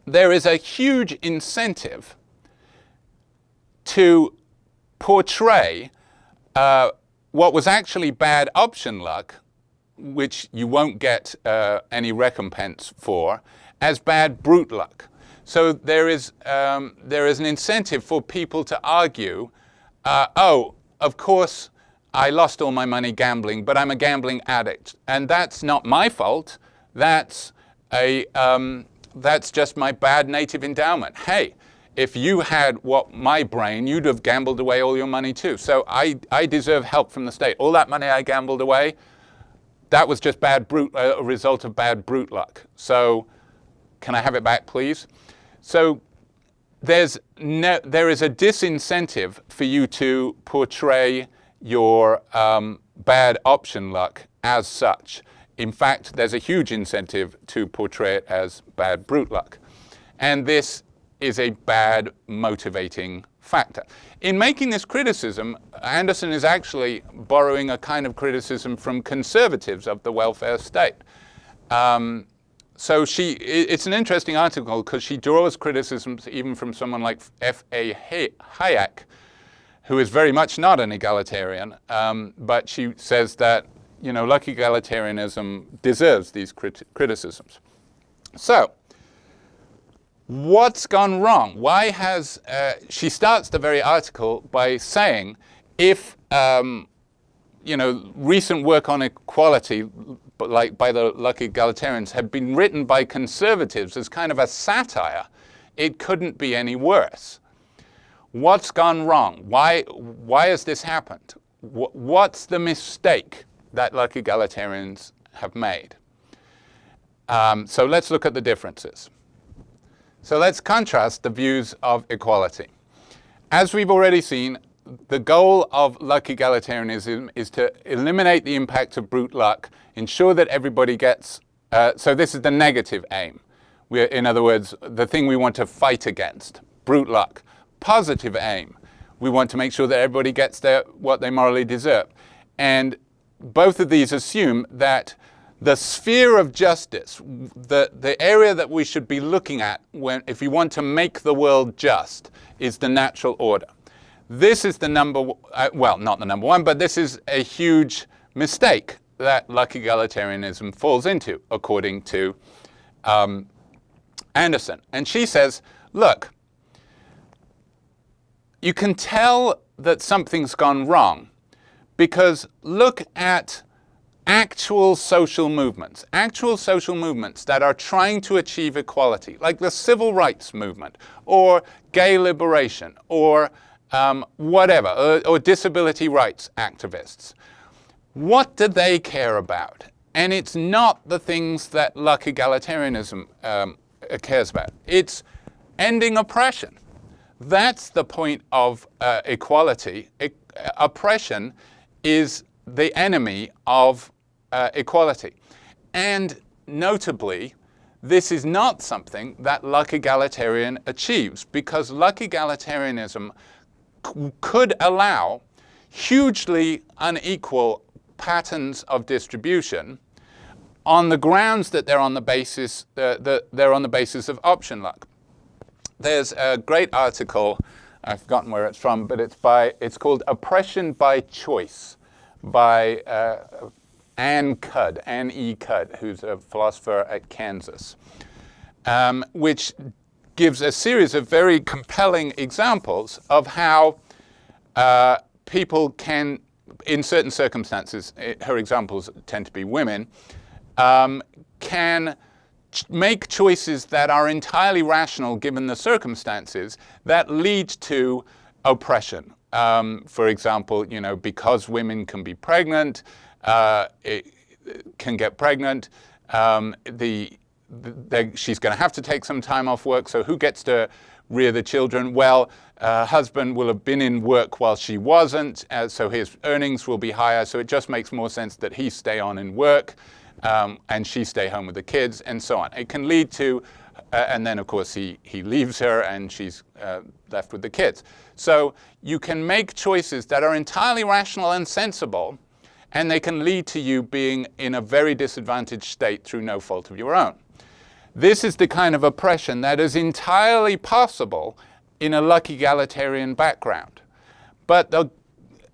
there is a huge incentive to portray what was actually bad option luck, which you won't get any recompense for, as bad brute luck. So there is an incentive for people to argue, of course, I lost all my money gambling, but I'm a gambling addict, and that's not my fault. That's just my bad native endowment. Hey, if you had my brain, you'd have gambled away all your money too. So I deserve help from the state. All that money I gambled away, that was just a result of bad brute luck. So can I have it back, please? So there is a disincentive for you to portray your bad option luck as such. In fact, there's a huge incentive to portray it as bad brute luck. And this is a bad motivating factor. In making this criticism, Anderson is actually borrowing a kind of criticism from conservatives of the welfare state. So it's an interesting article because she draws criticisms even from someone like F.A. Hayek, who is very much not an egalitarian, but she says that, you know, luck egalitarianism deserves these criticisms. So, what's gone wrong? Why has, she starts the very article by saying, if, you know, recent work on equality, like by the luck egalitarians, had been written by conservatives as kind of a satire, it couldn't be any worse. What's gone wrong? Why has this happened? What's the mistake that luck egalitarians have made? So let's look at the differences. So let's contrast the views of equality. As we've already seen, the goal of luck egalitarianism is to eliminate the impact of brute luck, ensure that everybody gets, so this is the negative aim. In other words, the thing we want to fight against, brute luck. Positive aim, we want to make sure that everybody gets what they morally deserve. And both of these assume that the sphere of justice, the area that we should be looking at if you want to make the world just, is the natural order. This is the well, not the number one, but this is a huge mistake that luck egalitarianism falls into, according to Anderson. And she says, look, you can tell that something's gone wrong because look at actual social movements that are trying to achieve equality, like the civil rights movement, or gay liberation, or whatever, or disability rights activists. What do they care about? And it's not the things that luck egalitarianism cares about. It's ending oppression. That's the point of equality. Oppression is the enemy of equality. And notably, this is not something that luck egalitarian achieves, because luck egalitarianism could allow hugely unequal patterns of distribution on the grounds that they're on the basis of option luck. There's a great article, I've forgotten where it's from, but it's called Oppression by Choice by Anne E. Cudd, who's a philosopher at Kansas, which gives a series of very compelling examples of how people can, in certain circumstances, her examples tend to be women, can make choices that are entirely rational given the circumstances that lead to oppression. For example, you know, because women can be pregnant, can get pregnant, she's going to have to take some time off work, so who gets to rear the children? Well, husband will have been in work while she wasn't, so his earnings will be higher, so it just makes more sense that he stay on in work and she stay home with the kids, and so on. It can lead to, and then of course he leaves her and she's left with the kids. So you can make choices that are entirely rational and sensible, and they can lead to you being in a very disadvantaged state through no fault of your own. This is the kind of oppression that is entirely possible in a luck egalitarian background. But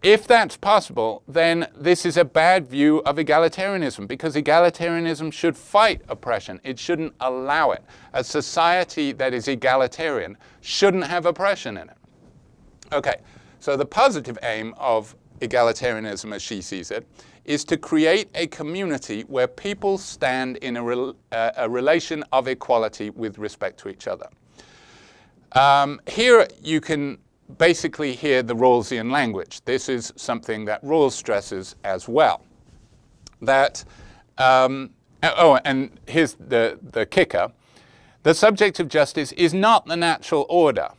if that's possible, then this is a bad view of egalitarianism, because egalitarianism should fight oppression. It shouldn't allow it. A society that is egalitarian shouldn't have oppression in it. Okay, so the positive aim of egalitarianism, as she sees it, is to create a community where people stand in a relation of equality with respect to each other. Here you can basically hear the Rawlsian language. This is something that Rawls stresses as well. That, and here's the kicker. The subject of justice is not the natural order.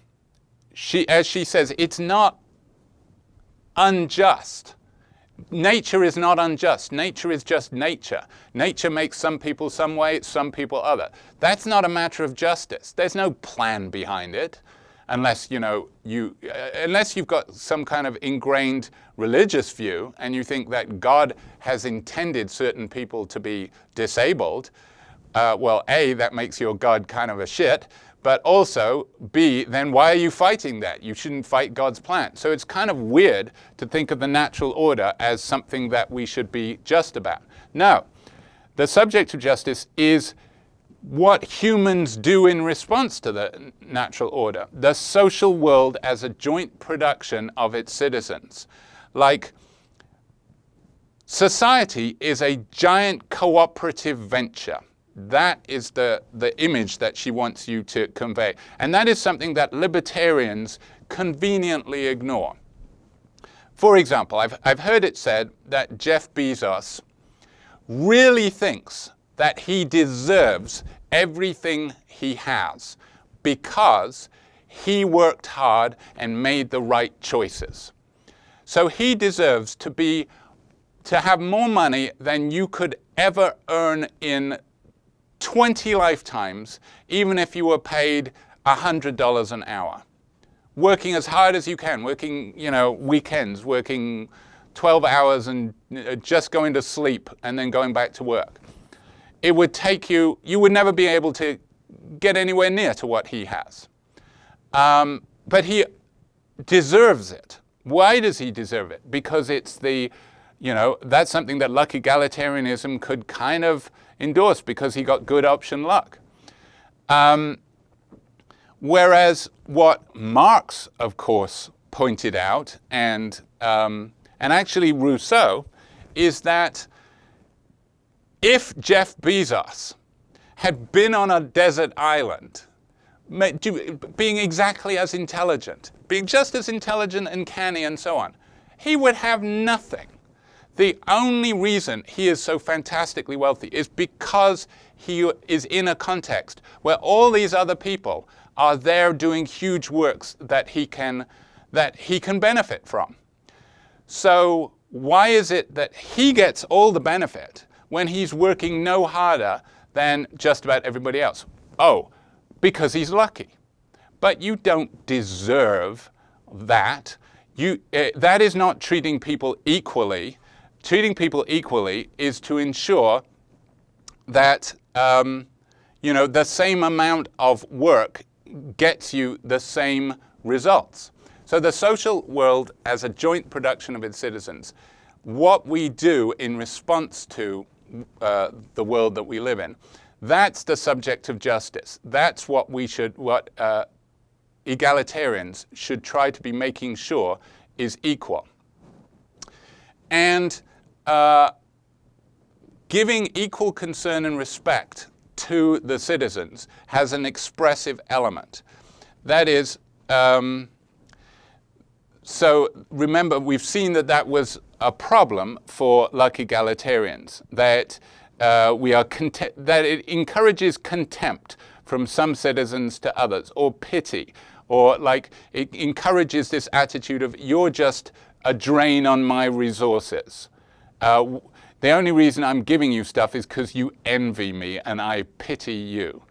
As she says, it's not unjust. Nature is not unjust. Nature is just nature. Nature makes some people some way, some people other. That's not a matter of justice. There's no plan behind it, unless unless you've got some kind of ingrained religious view and you think that God has intended certain people to be disabled. Well, A, that makes your God kind of a shit. But also, B, then why are you fighting that? You shouldn't fight God's plan. So it's kind of weird to think of the natural order as something that we should be just about. No, the subject of justice is what humans do in response to the natural order. The social world as a joint production of its citizens. Like, society is a giant cooperative venture. That is the image that she wants you to convey. And that is something that libertarians conveniently ignore. For example, I've heard it said that Jeff Bezos really thinks that he deserves everything he has because he worked hard and made the right choices. So he deserves to have more money than you could ever earn in 20 lifetimes, even if you were paid $100 an hour. Working as hard as you can, working, weekends, working 12 hours and just going to sleep and then going back to work. It would take you would never be able to get anywhere near to what he has. But he deserves it. Why does he deserve it? Because it's that's something that luck egalitarianism could kind of endorse because he got good option luck. Whereas what Marx, of course, pointed out, and actually Rousseau, is that if Jeff Bezos had been on a desert island, being exactly as intelligent, being just as intelligent and canny and so on, he would have nothing. The only reason he is so fantastically wealthy is because he is in a context where all these other people are there doing huge works that he can benefit from. So why is it that he gets all the benefit when he's working no harder than just about everybody else? Oh, because he's lucky. But you don't deserve that. That is not treating people equally. Treating people equally is to ensure that the same amount of work gets you the same results. So the social world as a joint production of its citizens, what we do in response to the world that we live in, that's the subject of justice. That's what egalitarians should try to be making sure is equal. And giving equal concern and respect to the citizens has an expressive element. That is, so remember, we've seen that was a problem for luck egalitarians, that that it encourages contempt from some citizens to others, or pity, or it encourages this attitude of you're just a drain on my resources. The only reason I'm giving you stuff is because you envy me and I pity you.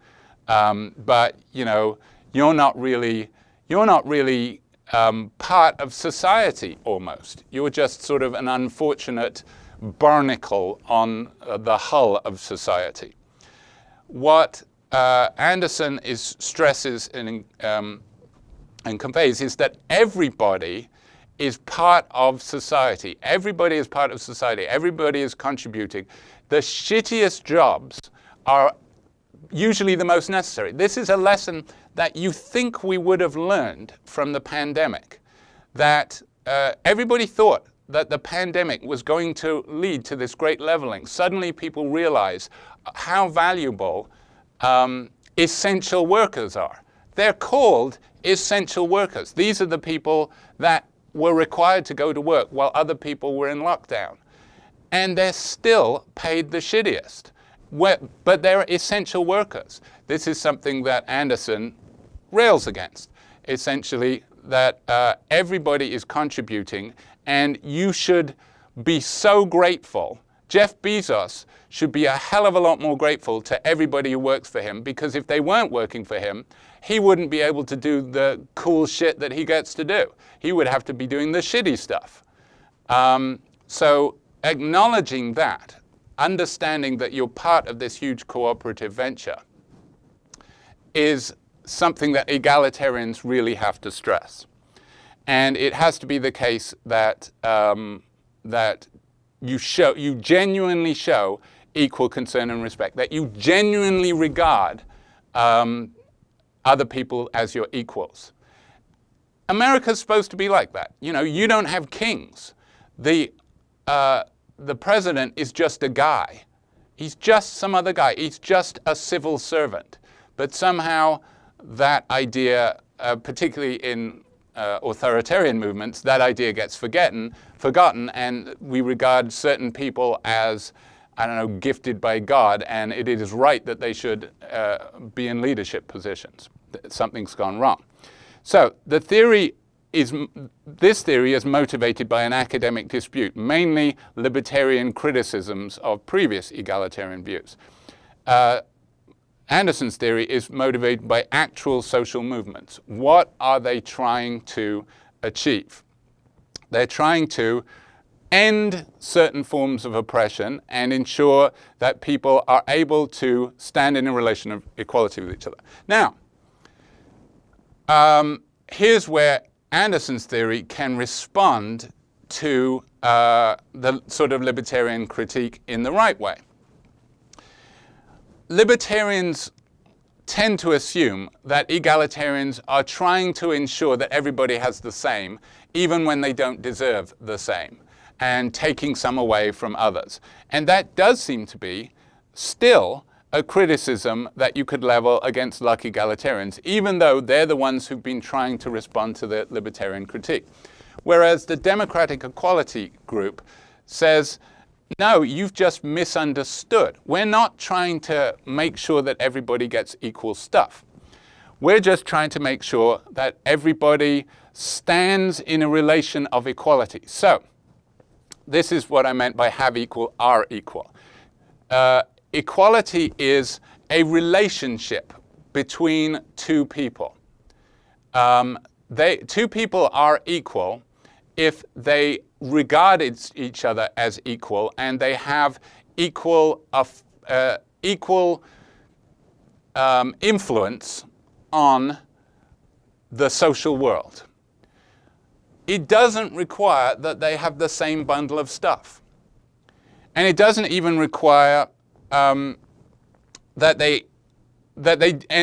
But you're not really part of society almost. You're just sort of an unfortunate barnacle on the hull of society. What Anderson stresses and conveys is that everybody is part of society. Everybody is part of society. Everybody is contributing. The shittiest jobs are usually the most necessary. This is a lesson that you think we would have learned from the pandemic, that everybody thought that the pandemic was going to lead to this great leveling. Suddenly people realize how valuable essential workers are. They're called essential workers. These are the people that were required to go to work while other people were in lockdown. And they're still paid the shittiest. But they're essential workers. This is something that Anderson rails against. Essentially, that everybody is contributing And you should be so grateful. Jeff Bezos should be a hell of a lot more grateful to everybody who works for him, because if they weren't working for him, he wouldn't be able to do the cool shit that he gets to do. He would have to be doing the shitty stuff. So acknowledging that, understanding that you're part of this huge cooperative venture, is something that egalitarians really have to stress. And it has to be the case that that you genuinely show equal concern and respect, that you genuinely regard other people as your equals. America's supposed to be like that. You know, you don't have kings. The president is just a guy. He's just some other guy. He's just a civil servant. But somehow that idea, particularly in authoritarian movements, that idea gets forgotten, and we regard certain people as, I don't know, gifted by God, and it is right that they should be in leadership positions. Something's gone wrong. So this theory is motivated by an academic dispute, mainly libertarian criticisms of previous egalitarian views. Anderson's theory is motivated by actual social movements. What are they trying to achieve? They're trying to end certain forms of oppression and ensure that people are able to stand in a relation of equality with each other. Now, here's where Anderson's theory can respond to the sort of libertarian critique in the right way. Libertarians tend to assume that egalitarians are trying to ensure that everybody has the same, even when they don't deserve the same, and taking some away from others. And that does seem to be still a criticism that you could level against luck egalitarians, even though they're the ones who've been trying to respond to the libertarian critique. Whereas the Democratic Equality group says, no, you've just misunderstood. We're not trying to make sure that everybody gets equal stuff. We're just trying to make sure that everybody stands in a relation of equality. So this is what I meant by have equal, are equal. Equality is a relationship between two people. Two people are equal if they regard each other as equal and they have equal influence on the social world. It doesn't require that they have the same bundle of stuff. And it doesn't even require that they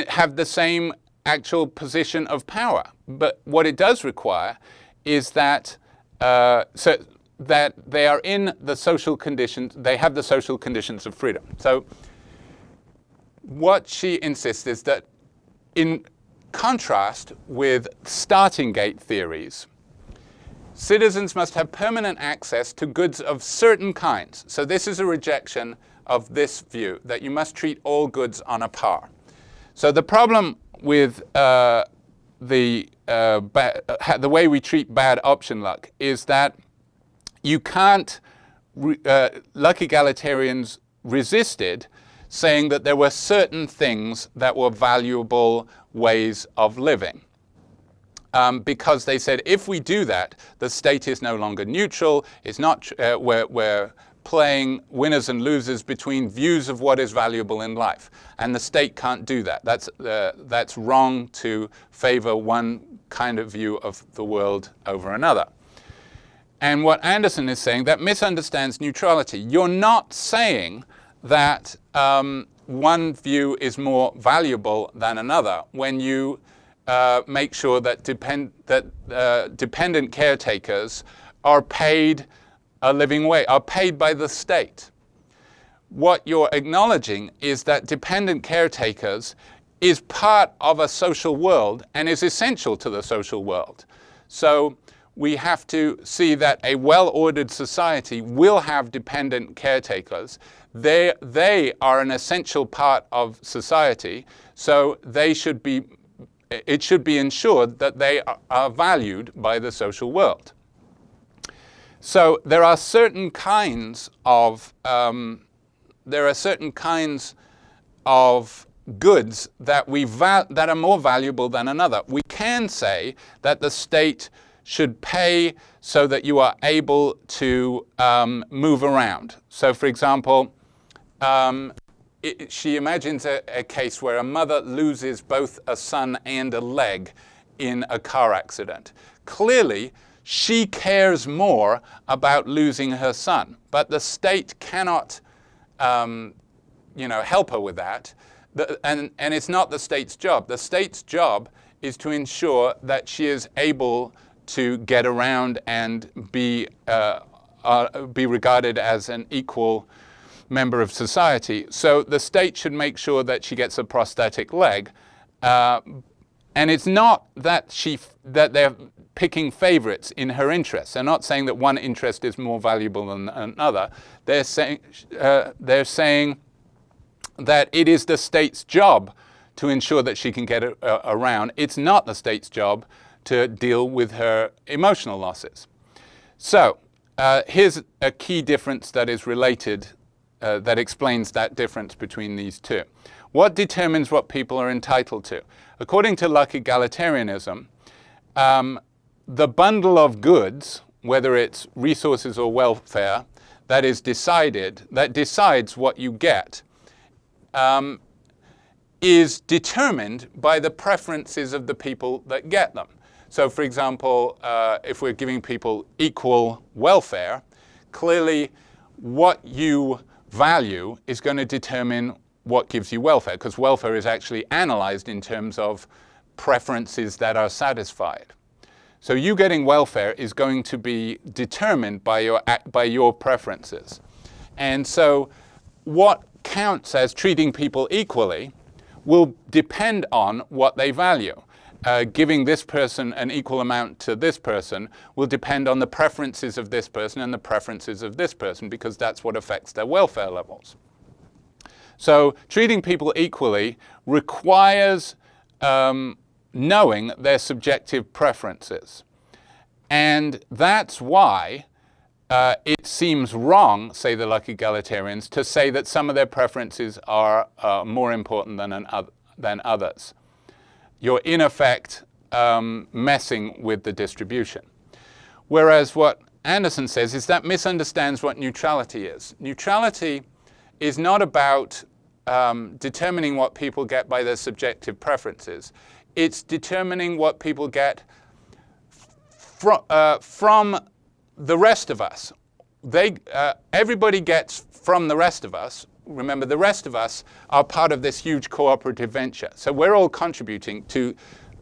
have the same actual position of power. But what it does require is that so that they are in the social conditions, they have the social conditions of freedom. So what she insists is that in contrast with starting gate theories, citizens must have permanent access to goods of certain kinds. So this is a rejection of this view, that you must treat all goods on a par. So the problem with the way we treat bad option luck is that you can't, luck egalitarians resisted saying that there were certain things that were valuable ways of living. Because they said, if we do that, the state is no longer neutral. It's not, we're playing winners and losers between views of what is valuable in life. And the state can't do that. That's wrong to favor one kind of view of the world over another. And what Anderson is saying, that misunderstands neutrality. You're not saying that one view is more valuable than another when you make sure that dependent caretakers are paid a living wage, are paid by the state. What you're acknowledging is that dependent caretakers is part of a social world and is essential to the social world. So we have to see that a well-ordered society will have dependent caretakers. They are an essential part of society, so it should be ensured that they are valued by the social world. So there are certain kinds of goods that that are more valuable than another. We can say that the state should pay so that you are able to move around. So, for example, she imagines a case where a mother loses both a son and a leg in a car accident. Clearly, she cares more about losing her son, but the state cannot help her with that. And it's not the state's job. The state's job is to ensure that she is able to get around and be regarded as an equal member of society. So the state should make sure that she gets a prosthetic leg. And it's not that they're picking favorites in her interests. They're not saying that one interest is more valuable than another. They're saying that it is the state's job to ensure that she can get around. It's not the state's job to deal with her emotional losses. So here's a key difference that is related, that explains that difference between these two. What determines what people are entitled to? According to Luck egalitarianism, the bundle of goods, whether it's resources or welfare, that decides what you get, is determined by the preferences of the people that get them. So, for example, if we're giving people equal welfare, clearly what you value is going to determine what gives you welfare, because welfare is actually analyzed in terms of preferences that are satisfied. So you getting welfare is going to be determined by your preferences. And so what counts as treating people equally will depend on what they value. Giving this person an equal amount to this person will depend on the preferences of this person and the preferences of this person, because that's what affects their welfare levels. So treating people equally requires knowing their subjective preferences. And that's why it seems wrong, say the Luck egalitarians, to say that some of their preferences are more important than others. You're in effect messing with the distribution. Whereas what Anderson says is that misunderstands what neutrality is. Neutrality is not about determining what people get by their subjective preferences. It's determining what people get from the rest of us. Everybody gets from the rest of us. Remember, the rest of us are part of this huge cooperative venture. So we're all contributing to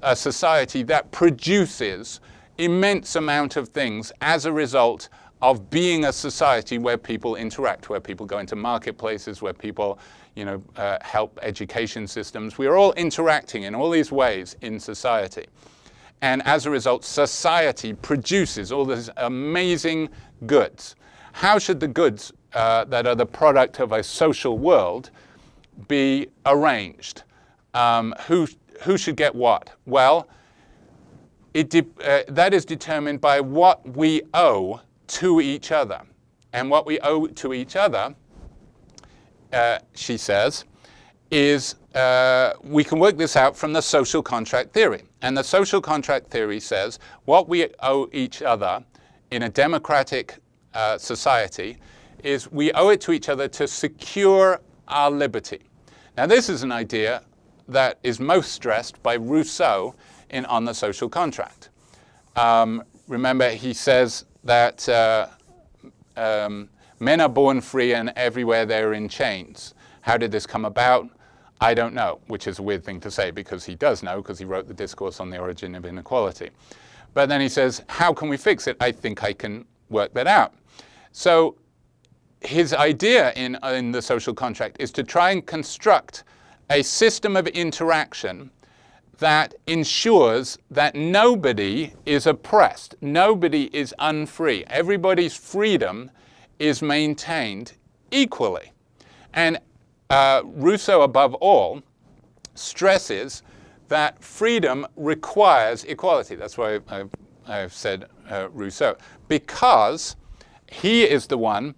a society that produces immense amount of things as a result of being a society where people interact, where people go into marketplaces, where people help education systems. We are all interacting in all these ways in society. And as a result, society produces all these amazing goods. How should the goods that are the product of a social world be arranged? Who should get what? Well, that is determined by what we owe to each other. And what we owe to each other, she says, is we can work this out from the social contract theory. And the social contract theory says what we owe each other in a democratic society is we owe it to each other to secure our liberty. Now, this is an idea that is most stressed by Rousseau On the Social Contract. Remember, he says that men are born free and everywhere they're in chains. How did this come about? I don't know, which is a weird thing to say because he does know, because he wrote the Discourse on the Origin of Inequality. But then he says, how can we fix it? I think I can work that out. So his idea in the social contract is to try and construct a system of interaction that ensures that nobody is oppressed, nobody is unfree. Everybody's freedom is maintained equally. And Rousseau, above all, stresses that freedom requires equality. That's why I've said Rousseau. Because he is the one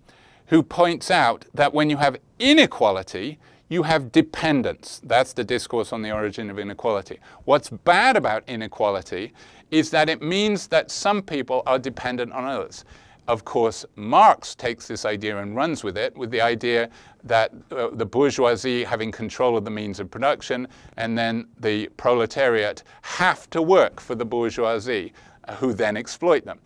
who points out that when you have inequality, you have dependence. That's the discourse on the origin of inequality. What's bad about inequality is that it means that some people are dependent on others. Of course, Marx takes this idea and runs with it, with the idea that the bourgeoisie having control of the means of production, and then the proletariat have to work for the bourgeoisie, who then exploit them.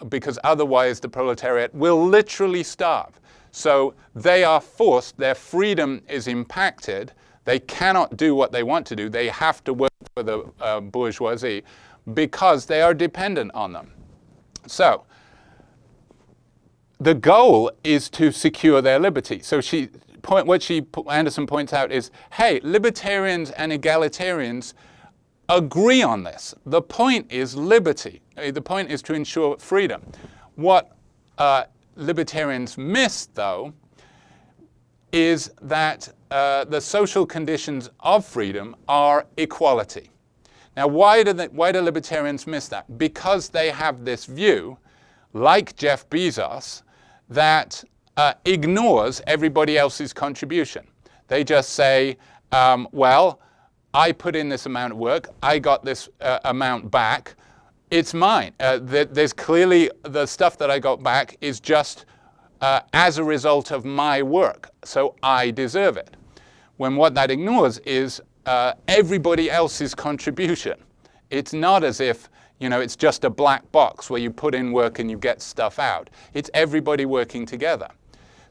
Because otherwise the proletariat will literally starve. So they are forced, their freedom is impacted, they cannot do what they want to do, they have to work for the bourgeoisie because they are dependent on them. So the goal is to secure their liberty. So Anderson points out is, hey, libertarians and egalitarians agree on this. The point is liberty. The point is to ensure freedom. What libertarians miss, though, is that the social conditions of freedom are equality. Now, why do libertarians miss that? Because they have this view, like Jeff Bezos, that ignores everybody else's contribution. They just say, well, I put in this amount of work, I got this amount back, it's mine. There's clearly the stuff that I got back is just as a result of my work, so I deserve it. When what that ignores is everybody else's contribution. It's not as if, it's just a black box where you put in work and you get stuff out. It's everybody working together.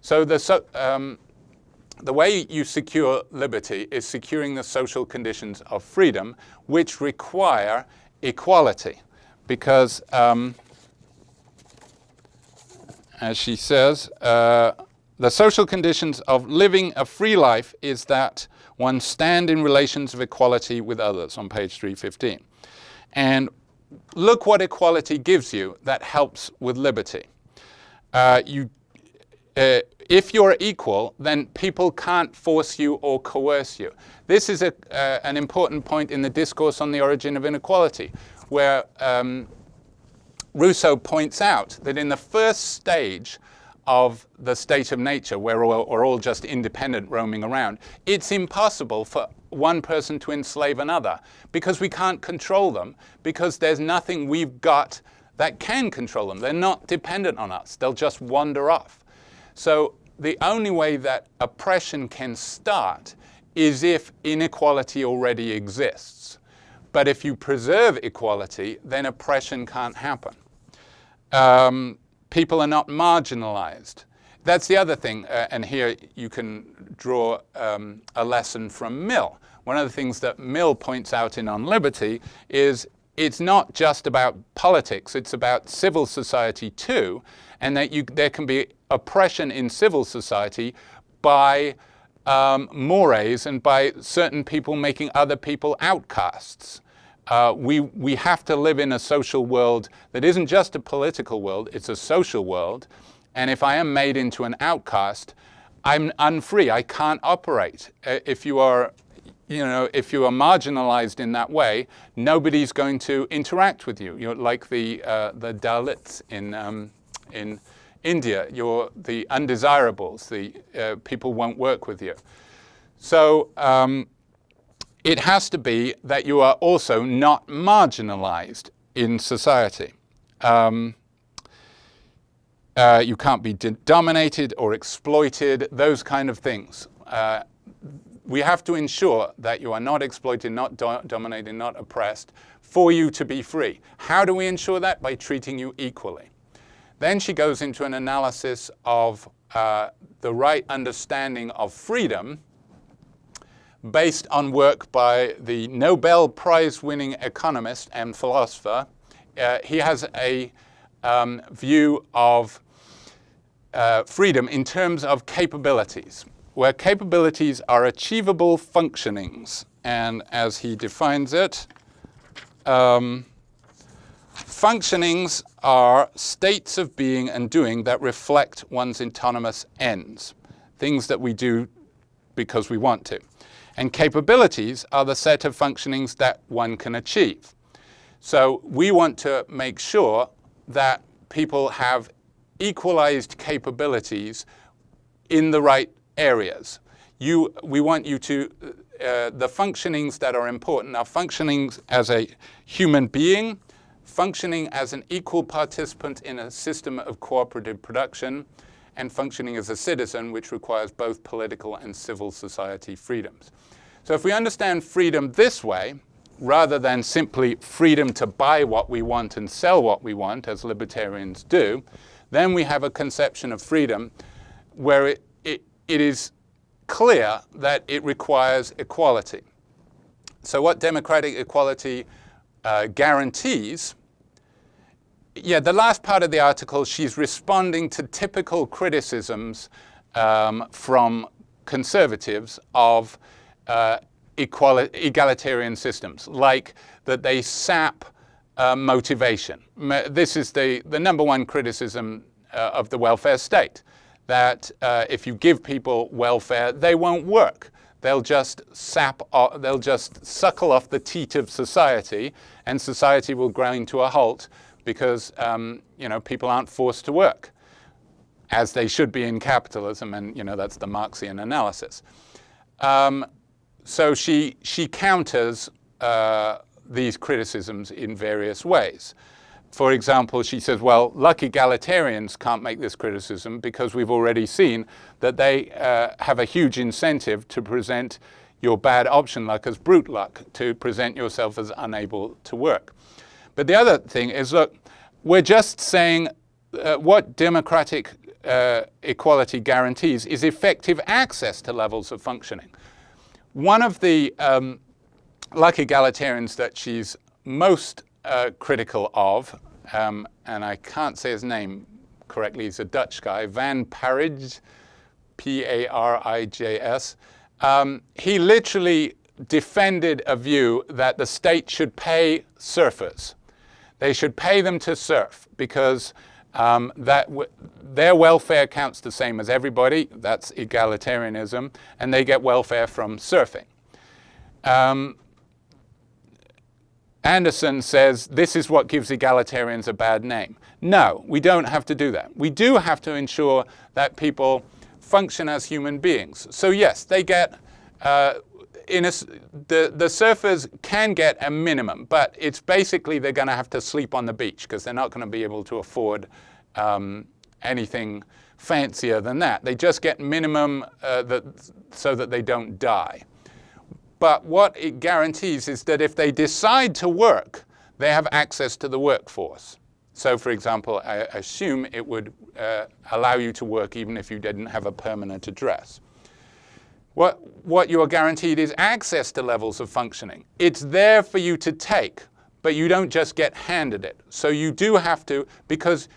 So the way you secure liberty is securing the social conditions of freedom, which require equality. Because, as she says, the social conditions of living a free life is that one stand in relations of equality with others, on page 315. And look what equality gives you that helps with liberty. If you're equal, then people can't force you or coerce you. This is an important point in the discourse on the origin of inequality, where Rousseau points out that in the first stage of the state of nature, where we're all just independent roaming around, it's impossible for one person to enslave another because we can't control them, because there's nothing we've got that can control them. They're not dependent on us. They'll just wander off. So the only way that oppression can start is if inequality already exists. But if you preserve equality, then oppression can't happen. People are not marginalized. That's the other thing, and here you can draw a lesson from Mill. One of the things that Mill points out in On Liberty is it's not just about politics, it's about civil society too, and that there can be oppression in civil society by mores and by certain people making other people outcasts. We have to live in a social world that isn't just a political world, it's a social world. And if I am made into an outcast, I'm unfree. I can't operate. If you are marginalized in that way, nobody's going to interact with you. You're like the Dalits in India. You're the undesirables. The people won't work with you. So it has to be that you are also not marginalized in society. You can't be dominated or exploited, those kind of things. We have to ensure that you are not exploited, not dominated, not oppressed, for you to be free. How do we ensure that? By treating you equally. Then she goes into an analysis of the right understanding of freedom based on work by the Nobel Prize-winning economist and philosopher. He has a view of freedom in terms of capabilities, where capabilities are achievable functionings. And as he defines it, functionings are states of being and doing that reflect one's autonomous ends, things that we do because we want to. And capabilities are the set of functionings that one can achieve. So we want to make sure that people have equalized capabilities in the right areas. We want you to, the functionings that are important are functioning as a human being, functioning as an equal participant in a system of cooperative production, and functioning as a citizen, which requires both political and civil society freedoms. So if we understand freedom this way, rather than simply freedom to buy what we want and sell what we want, as libertarians do, then we have a conception of freedom where it is clear that it requires equality. So what democratic equality guarantees, the last part of the article, she's responding to typical criticisms from conservatives of egalitarian systems, like that they sap motivation. This is the number one criticism of the welfare state, that if you give people welfare, they won't work. They'll just they'll just suckle off the teat of society, and society will grind to a halt because people aren't forced to work, as they should be in capitalism, and that's the Marxian analysis. So she counters these criticisms in various ways. For example, she says, well, luck egalitarians can't make this criticism because we've already seen that they have a huge incentive to present your bad option luck as brute luck, to present yourself as unable to work. But the other thing is, look, we're just saying what democratic equality guarantees is effective access to levels of functioning. One of the luck egalitarians that she's most critical of, and I can't say his name correctly, he's a Dutch guy, Van Parijs, P-A-R-I-J-S. He literally defended a view that the state should pay surfers. They should pay them to surf because their welfare counts the same as everybody. That's egalitarianism, and they get welfare from surfing. Anderson says this is what gives egalitarians a bad name. No, we don't have to do that. We do have to ensure that people function as human beings. So yes, they get the surfers can get a minimum, but it's basically they're going to have to sleep on the beach because they're not going to be able to afford anything fancier than that. They just get minimum so that they don't die. But what it guarantees is that if they decide to work, they have access to the workforce. So, for example, I assume it would allow you to work even if you didn't have a permanent address. What you are guaranteed is access to levels of functioning. It's there for you to take, but you don't just get handed it. So you do have to, because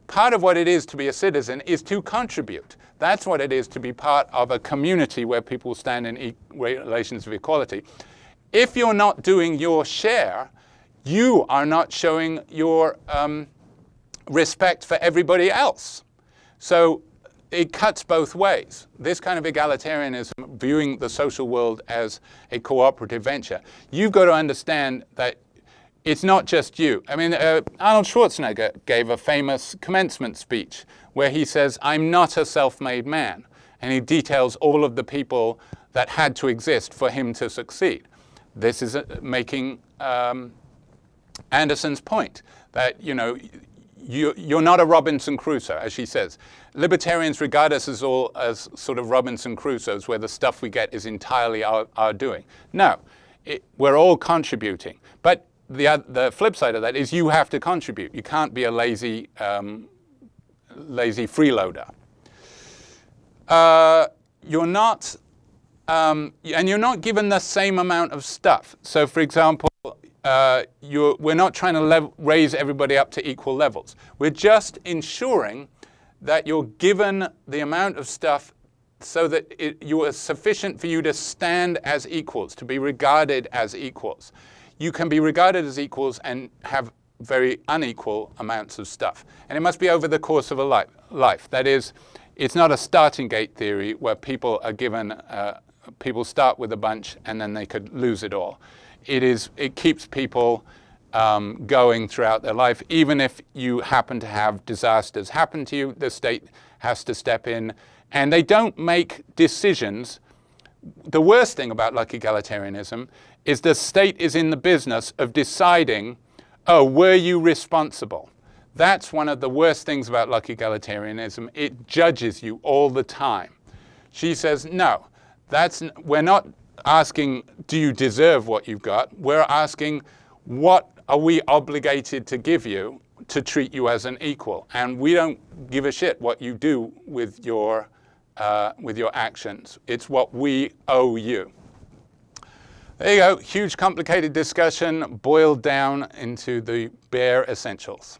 part of what it is to be a citizen is to contribute. That's what it is to be part of a community where people stand in relations of equality. If you're not doing your share, you are not showing your respect for everybody else. So it cuts both ways. This kind of egalitarianism, viewing the social world as a cooperative venture, you've got to understand that it's not just you. I mean, Arnold Schwarzenegger gave a famous commencement speech where he says, I'm not a self-made man. And he details all of the people that had to exist for him to succeed. This is making Anderson's point that, you're not a Robinson Crusoe, as she says. Libertarians regard us as all as sort of Robinson Crusoes, where the stuff we get is entirely our doing. No, we're all contributing. But the flip side of that is you have to contribute. You can't be a lazy freeloader. You're not, and you're not given the same amount of stuff. So, for example, we're not trying to raise everybody up to equal levels. We're just ensuring that you're given the amount of stuff so that you are sufficient for you to stand as equals, to be regarded as equals. You can be regarded as equals and have very unequal amounts of stuff. And it must be over the course of a life. That is, it's not a starting gate theory where people are given, people start with a bunch and then they could lose it all. It keeps people going throughout their life. Even if you happen to have disasters happen to you, the state has to step in. And they don't make decisions. The worst thing about luck egalitarianism is the state is in the business of deciding, oh, were you responsible? That's one of the worst things about luck egalitarianism. It judges you all the time. She says, no, we're not asking, do you deserve what you've got? We're asking, what are we obligated to give you to treat you as an equal? And we don't give a shit what you do with your actions. It's what we owe you. There you go. Huge, complicated discussion boiled down into the bare essentials.